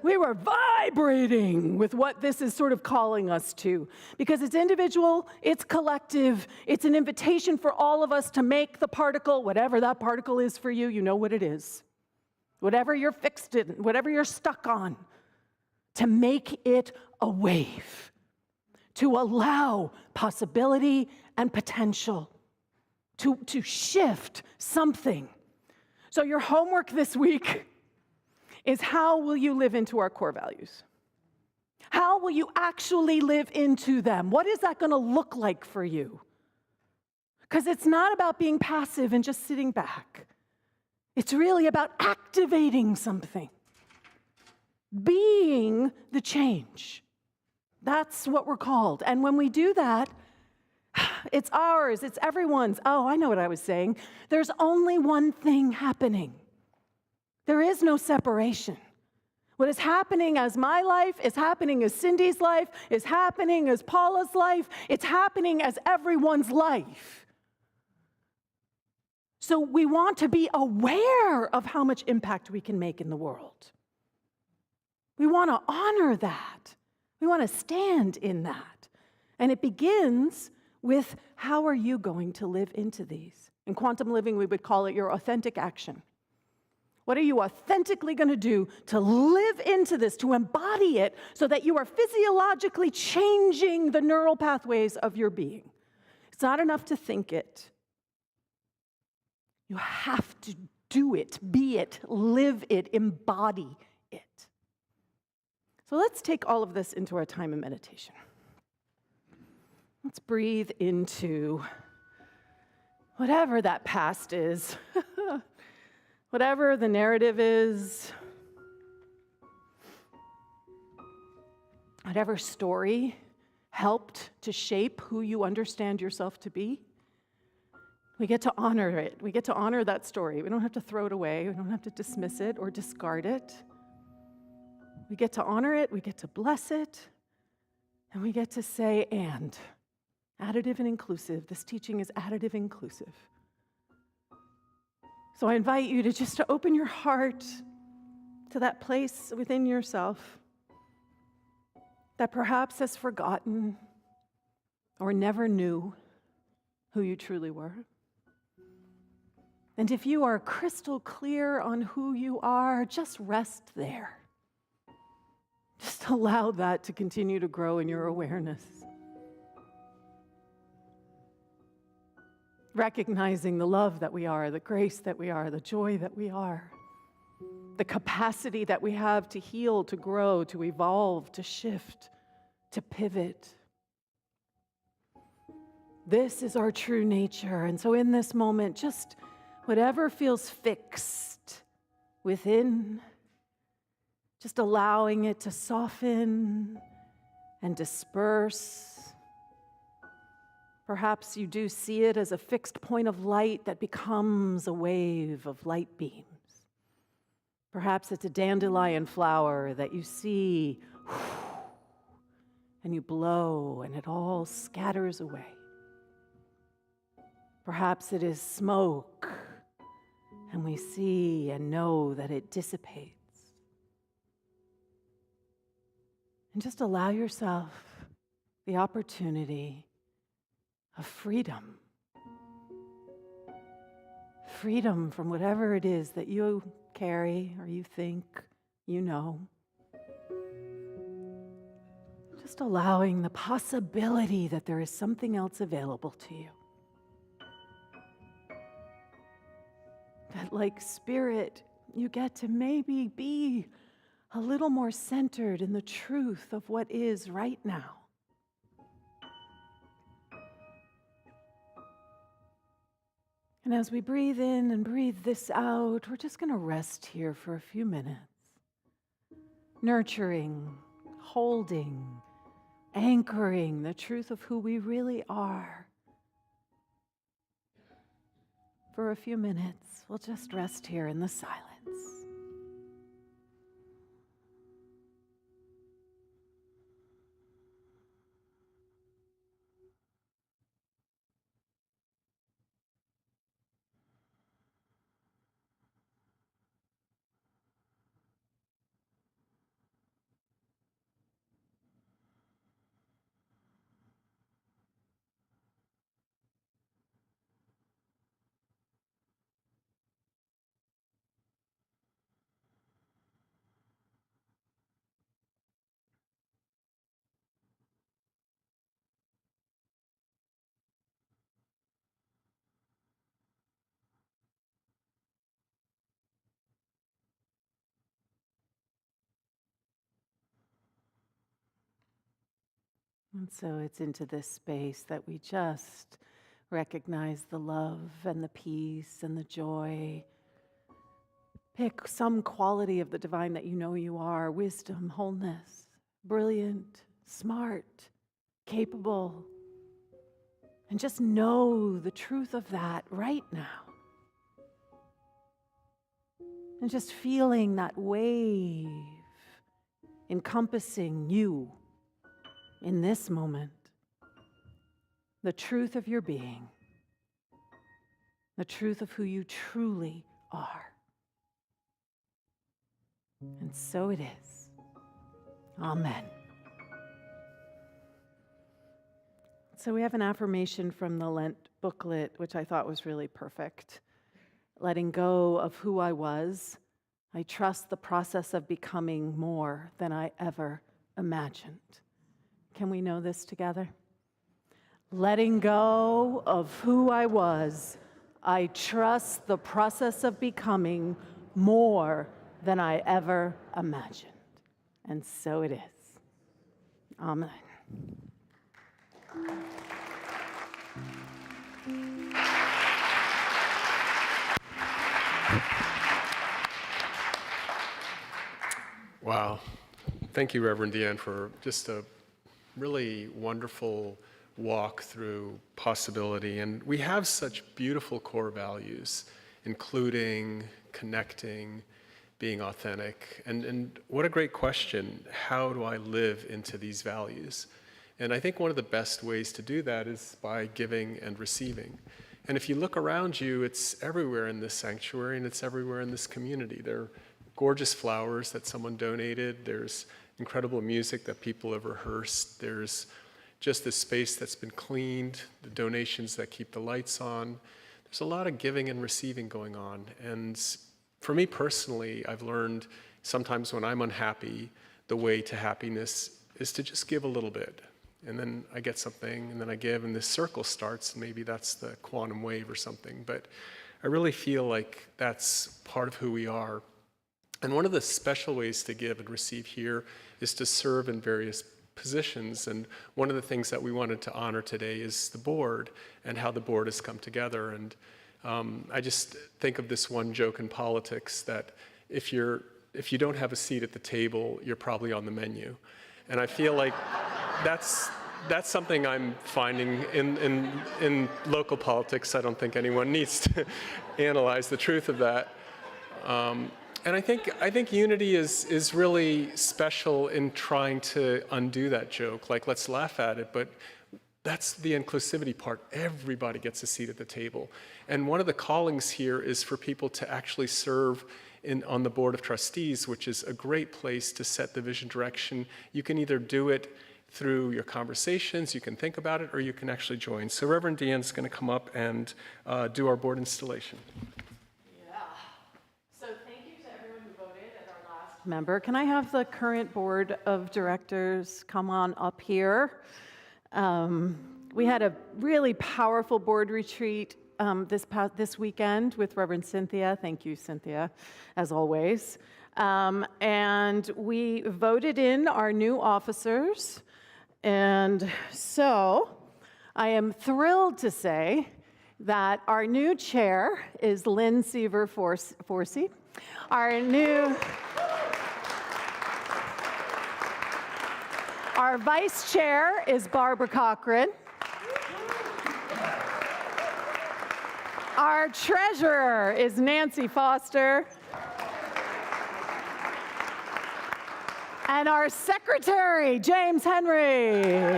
We were vibrating with what this is sort of calling us to. Because it's individual, it's collective, it's an invitation for all of us to make the particle, whatever that particle is for you, you know what it is. Whatever you're fixed in, whatever you're stuck on, to make it a wave, to allow possibility and potential, to shift something. So your homework this week is, how will you live into our core values? How will you actually live into them? What is that going to look like for you? Because it's not about being passive and just sitting back. It's really about activating something, being the change. That's what we're called. And when we do that, it's ours, it's everyone's. Oh, I know what I was saying. There's only one thing happening. There is no separation. What is happening as my life is happening as Cindy's life, is happening as Paula's life, it's happening as everyone's life. So we want to be aware of how much impact we can make in the world. We want to honor that. We want to stand in that. And it begins with, how are you going to live into these? In quantum living, we would call it your authentic action. What are you authentically going to do to live into this, to embody it, so that you are physiologically changing the neural pathways of your being? It's not enough to think it. You have to do it, be it, live it, embody it. So let's take all of this into our time of meditation. Let's breathe into whatever that past is. Whatever the narrative is, whatever story helped to shape who you understand yourself to be, We get to honor it. We get to honor that story. We don't have to throw it away. We don't have to dismiss it or discard it. We get to honor it. We get to bless it. And we get to say, and. Additive and inclusive. This teaching is additive inclusive. So I invite you to open your heart to that place within yourself that perhaps has forgotten or never knew who you truly were. And if you are crystal clear on who you are, just rest there. Just allow that to continue to grow in your awareness. Recognizing the love that we are, the grace that we are, the joy that we are, the capacity that we have to heal, to grow, to evolve, to shift, to pivot. This is our true nature. And so in this moment, just whatever feels fixed within, just allowing it to soften and disperse. Perhaps you do see it as a fixed point of light that becomes a wave of light beams. Perhaps it's a dandelion flower that you see and you blow and it all scatters away. Perhaps it is smoke and we see and know that it dissipates. And just allow yourself the opportunity of freedom. Freedom from whatever it is that you carry or you think you know. Just allowing the possibility that there is something else available to you. That like spirit, you get to maybe be a little more centered in the truth of what is right now. And as we breathe in and breathe this out, we're just going to rest here for a few minutes. Nurturing, holding, anchoring the truth of who we really are. For a few minutes, we'll just rest here in the silence. And so it's into this space that we just recognize the love and the peace and the joy. Pick some quality of the divine that you know you are: wisdom, wholeness, brilliant, smart, capable. And just know the truth of that right now. And just feeling that wave encompassing you in this moment, the truth of your being, the truth of who you truly are. And so it is. Amen. So we have an affirmation from the Lent booklet, which I thought was really perfect. Letting go of who I was, I trust the process of becoming more than I ever imagined. Can we know this together? Letting go of who I was, I trust the process of becoming more than I ever imagined. And so it is. Amen. Wow. Thank you, Reverend DeeAnn, for just a really wonderful walk through possibility. And we have such beautiful core values, including, connecting, being authentic. And what a great question. How do I live into these values? And I think one of the best ways to do that is by giving and receiving. And if you look around you, it's everywhere in this sanctuary and it's everywhere in this community. There are gorgeous flowers that someone donated. There's incredible music that people have rehearsed. There's just this space that's been cleaned, the donations that keep the lights on. There's a lot of giving and receiving going on. And for me personally, I've learned sometimes when I'm unhappy, the way to happiness is to just give a little bit. And then I get something, and then I give, and this circle starts, and maybe that's the quantum wave or something. But I really feel like that's part of who we are. And one of the special ways to give and receive here is to serve in various positions. And one of the things that we wanted to honor today is the board and how the board has come together. And I just think of this one joke in politics that if you don't have a seat at the table, you're probably on the menu. And I feel like that's something I'm finding in local politics. I don't think anyone needs to analyze the truth of that. And I think unity is really special in trying to undo that joke. Like, let's laugh at it, but that's the inclusivity part. Everybody gets a seat at the table. And one of the callings here is for people to actually serve on the Board of Trustees, which is a great place to set the vision direction. You can either do it through your conversations, you can think about it, or you can actually join. So Reverend DeeAnn is going to come up and do our board installation. Yeah. So thank you to everyone who voted at our last member. Can I have the current board of directors come on up here? We had a really powerful board retreat this weekend with Reverend Cynthia. Thank you, Cynthia, as always. And we voted in our new officers. And so I am thrilled to say that our new chair is Lynn Seaver Forsey. Our vice chair is Barbara Cochran. Our treasurer is Nancy Foster. And our secretary, James Henry.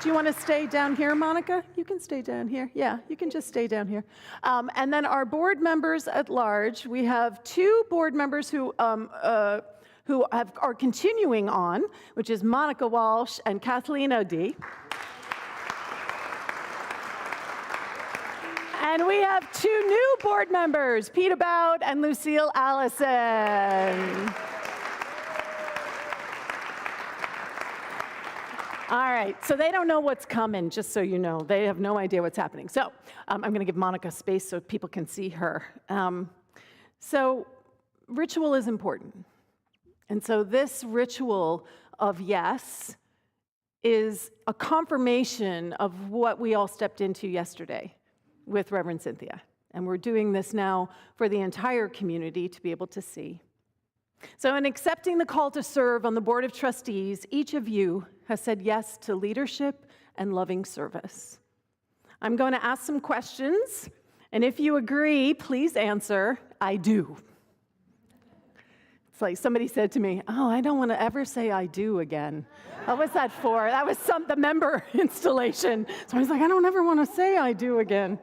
Do you want to stay down here, Monica? You can stay down here. Yeah, you can just stay down here. And then our board members at large, we have two board members who are continuing on, which is Monica Walsh and Kathleen O'Dea. And we have two new board members, Pete About and Lucille Allison. All right, so they don't know what's coming, just so you know. They have no idea what's happening. So I'm going to give Monica space so people can see her. So ritual is important. And so this ritual of yes is a confirmation of what we all stepped into yesterday with Reverend Cynthia. And we're doing this now for the entire community to be able to see. So in accepting the call to serve on the Board of Trustees, each of you has said yes to leadership and loving service. I'm going to ask some questions, and if you agree, please answer, I do. It's like somebody said to me, oh, I don't want to ever say I do again. What was that for? That was the member installation. So I was like, I don't ever want to say I do again.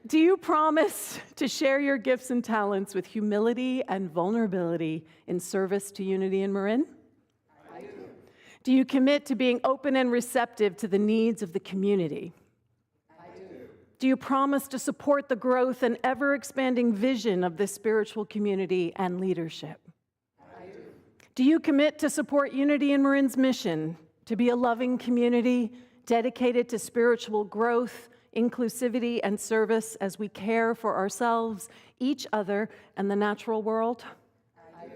Do you promise to share your gifts and talents with humility and vulnerability in service to Unity in Marin? I do. Do you commit to being open and receptive to the needs of the community? I do. Do you promise to support the growth and ever-expanding vision of this spiritual community and leadership? I do. Do you commit to support Unity in Marin's mission to be a loving community dedicated to spiritual growth, inclusivity, and service as we care for ourselves, each other, and the natural world? I do.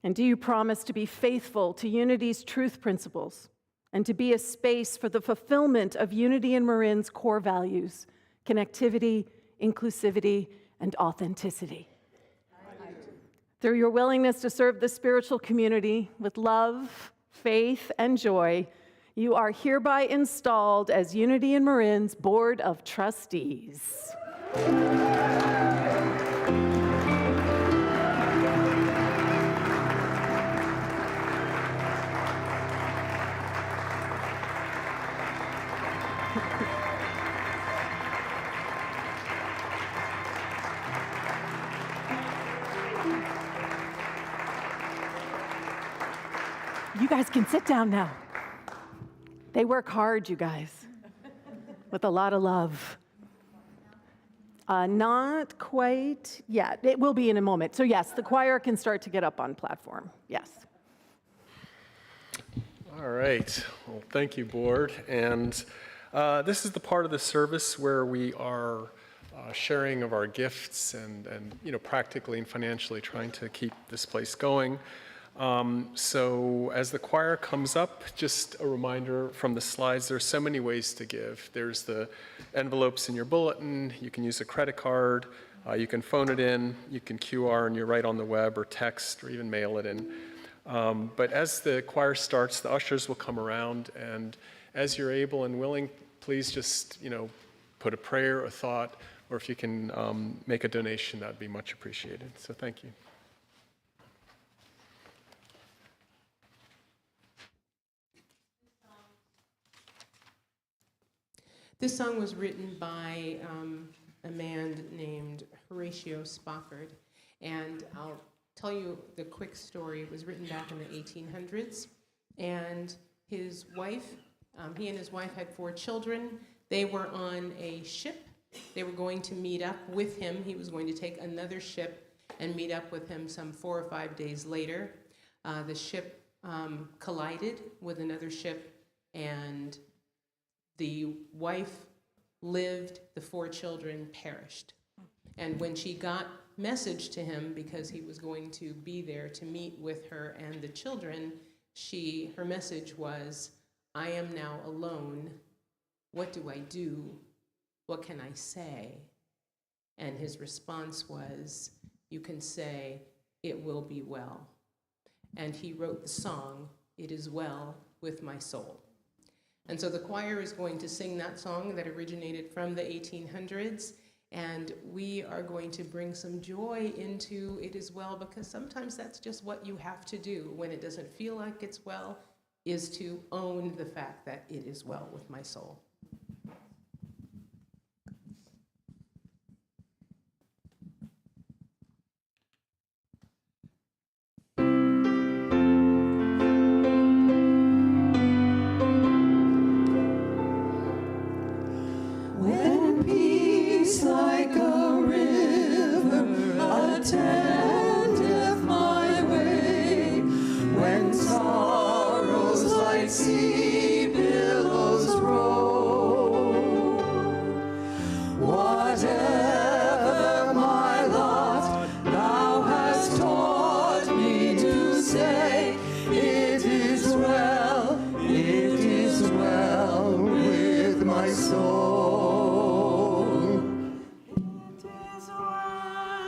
And do you promise to be faithful to Unity's truth principles and to be a space for the fulfillment of Unity in Marin's core values, connectivity, inclusivity, and authenticity? I do. Through your willingness to serve the spiritual community with love, faith, and joy, you are hereby installed as DeeAnn Morency's Board of Trustees. You guys can sit down now. They work hard, you guys, with a lot of love. Not quite yet. It will be in a moment. So yes, the choir can start to get up on platform. Yes. All right. Well, thank you, board. And this is the part of the service where we are sharing of our gifts and practically and financially trying to keep this place going. So as the choir comes up, just a reminder from the slides, there's so many ways to give. There's the envelopes in your bulletin. You can use a credit card. You can phone it in. You can QR and you're right on the web, or text, or even mail it in. But as the choir starts, the ushers will come around, and as you're able and willing, please just, put a prayer, a thought, or if you can make a donation, that'd be much appreciated. So thank you. This song was written by a man named Horatio Spofford, and I'll tell you the quick story. It was written back in the 1800s, and his wife, he and his wife had 4 children. They were on a ship. They were going to meet up with him. He was going to take another ship and meet up with him some 4 or 5 days later. The ship collided with another ship, and the wife lived, the 4 children perished. And when she got message to him, because he was going to be there to meet with her and the children, her message was, "I am now alone. What do I do? What can I say?" And his response was, "You can say, 'It will be well.'" And he wrote the song, "It is well with my soul." And so the choir is going to sing that song that originated from the 1800s, and we are going to bring some joy into "It is well," because sometimes that's just what you have to do when it doesn't feel like it's well, is to own the fact that it is well with my soul. Like a river attendeth my way, when sorrows like sea billows roll. Whatever my lot, thou hast taught me to say, it is well with my soul.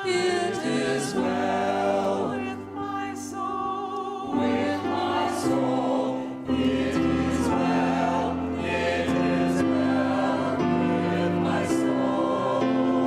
It is well with my soul, with my soul. It is well with my soul.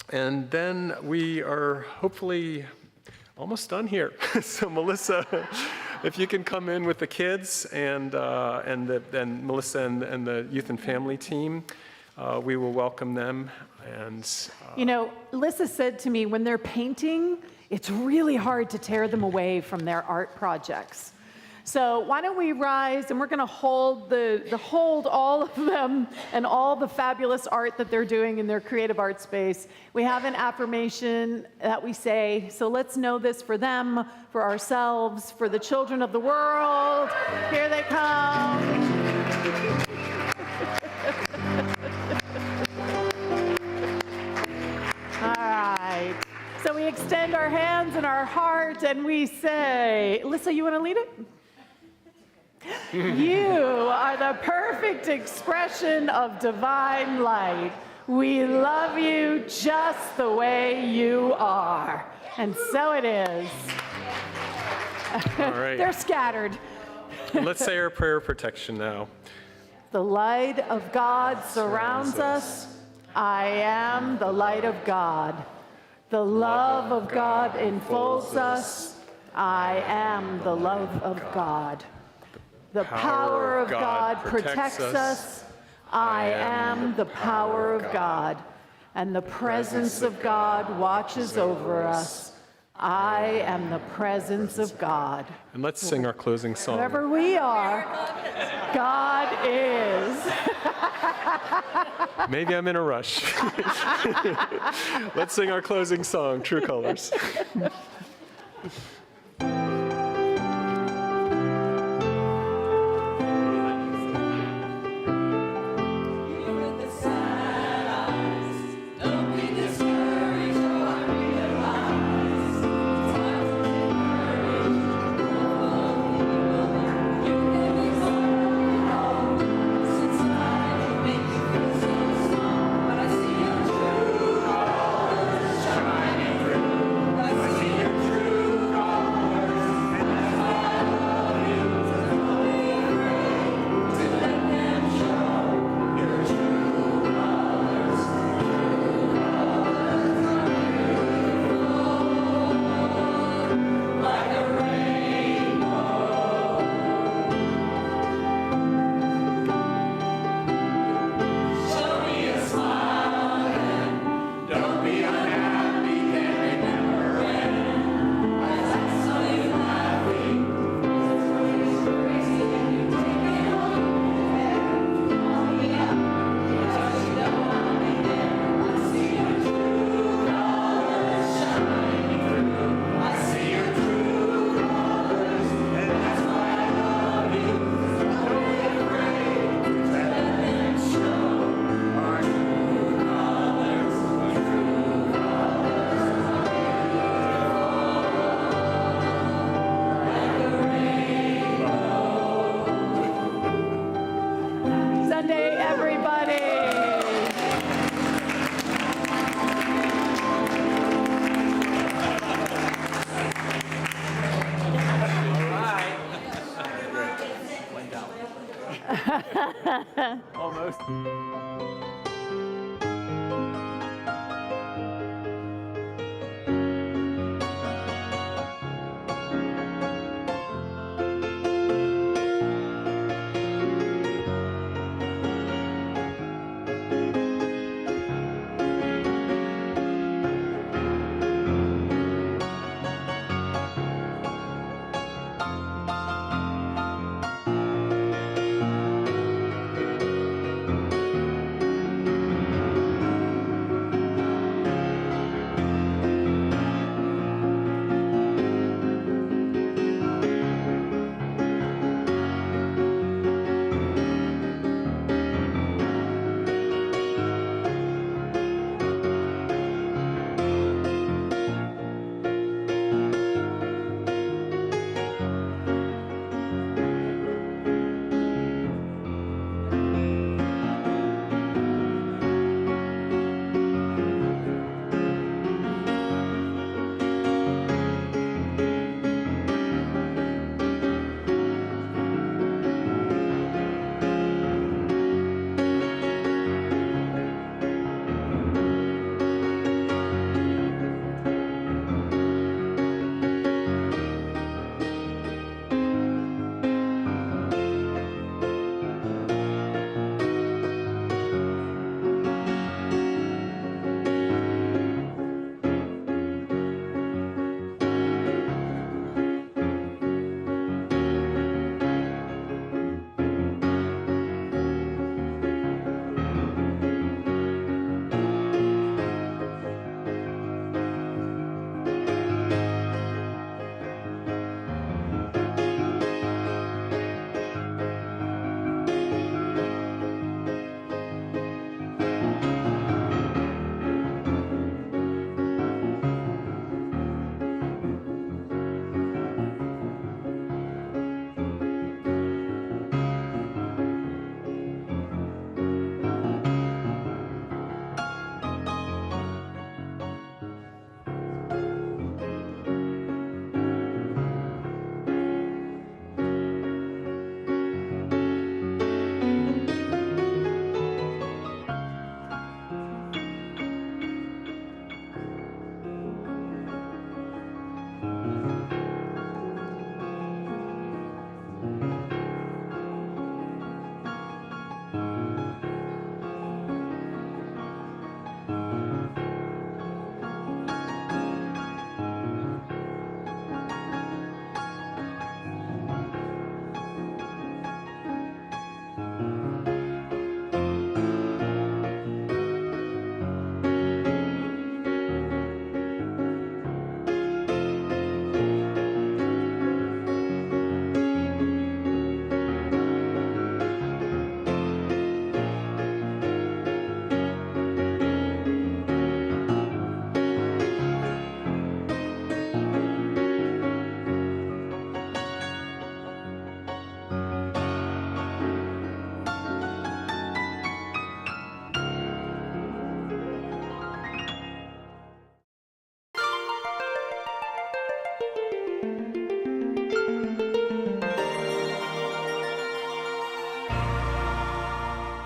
And then we are hopefully almost done here. So Melissa, if you can come in with the kids and Melissa and the youth and family team, we will welcome them. And You know, Lissa said to me, when they're painting, it's really hard to tear them away from their art projects. So why don't we rise, and we're going to hold hold all of them and all the fabulous art that they're doing in their creative art space. We have an affirmation that we say, so let's know this for them, for ourselves, for the children of the world. Here they come. All right. So we extend our hands and our heart and we say, Lissa, you want to lead it? You are the perfect expression of divine light. We love you just the way you are. And so it is. all right, They're scattered. let's say our prayer of protection now. The light of God surrounds us. I am the light of God. The love of God enfolds us. I am the love of God. The power of God protects us. I am the power of God. And the presence of God watches over us. I am the presence of God. And let's sing our closing song. Wherever we are, God is. Maybe I'm in a rush. Let's sing our closing song, True Colors. Sunday, everybody. Almost.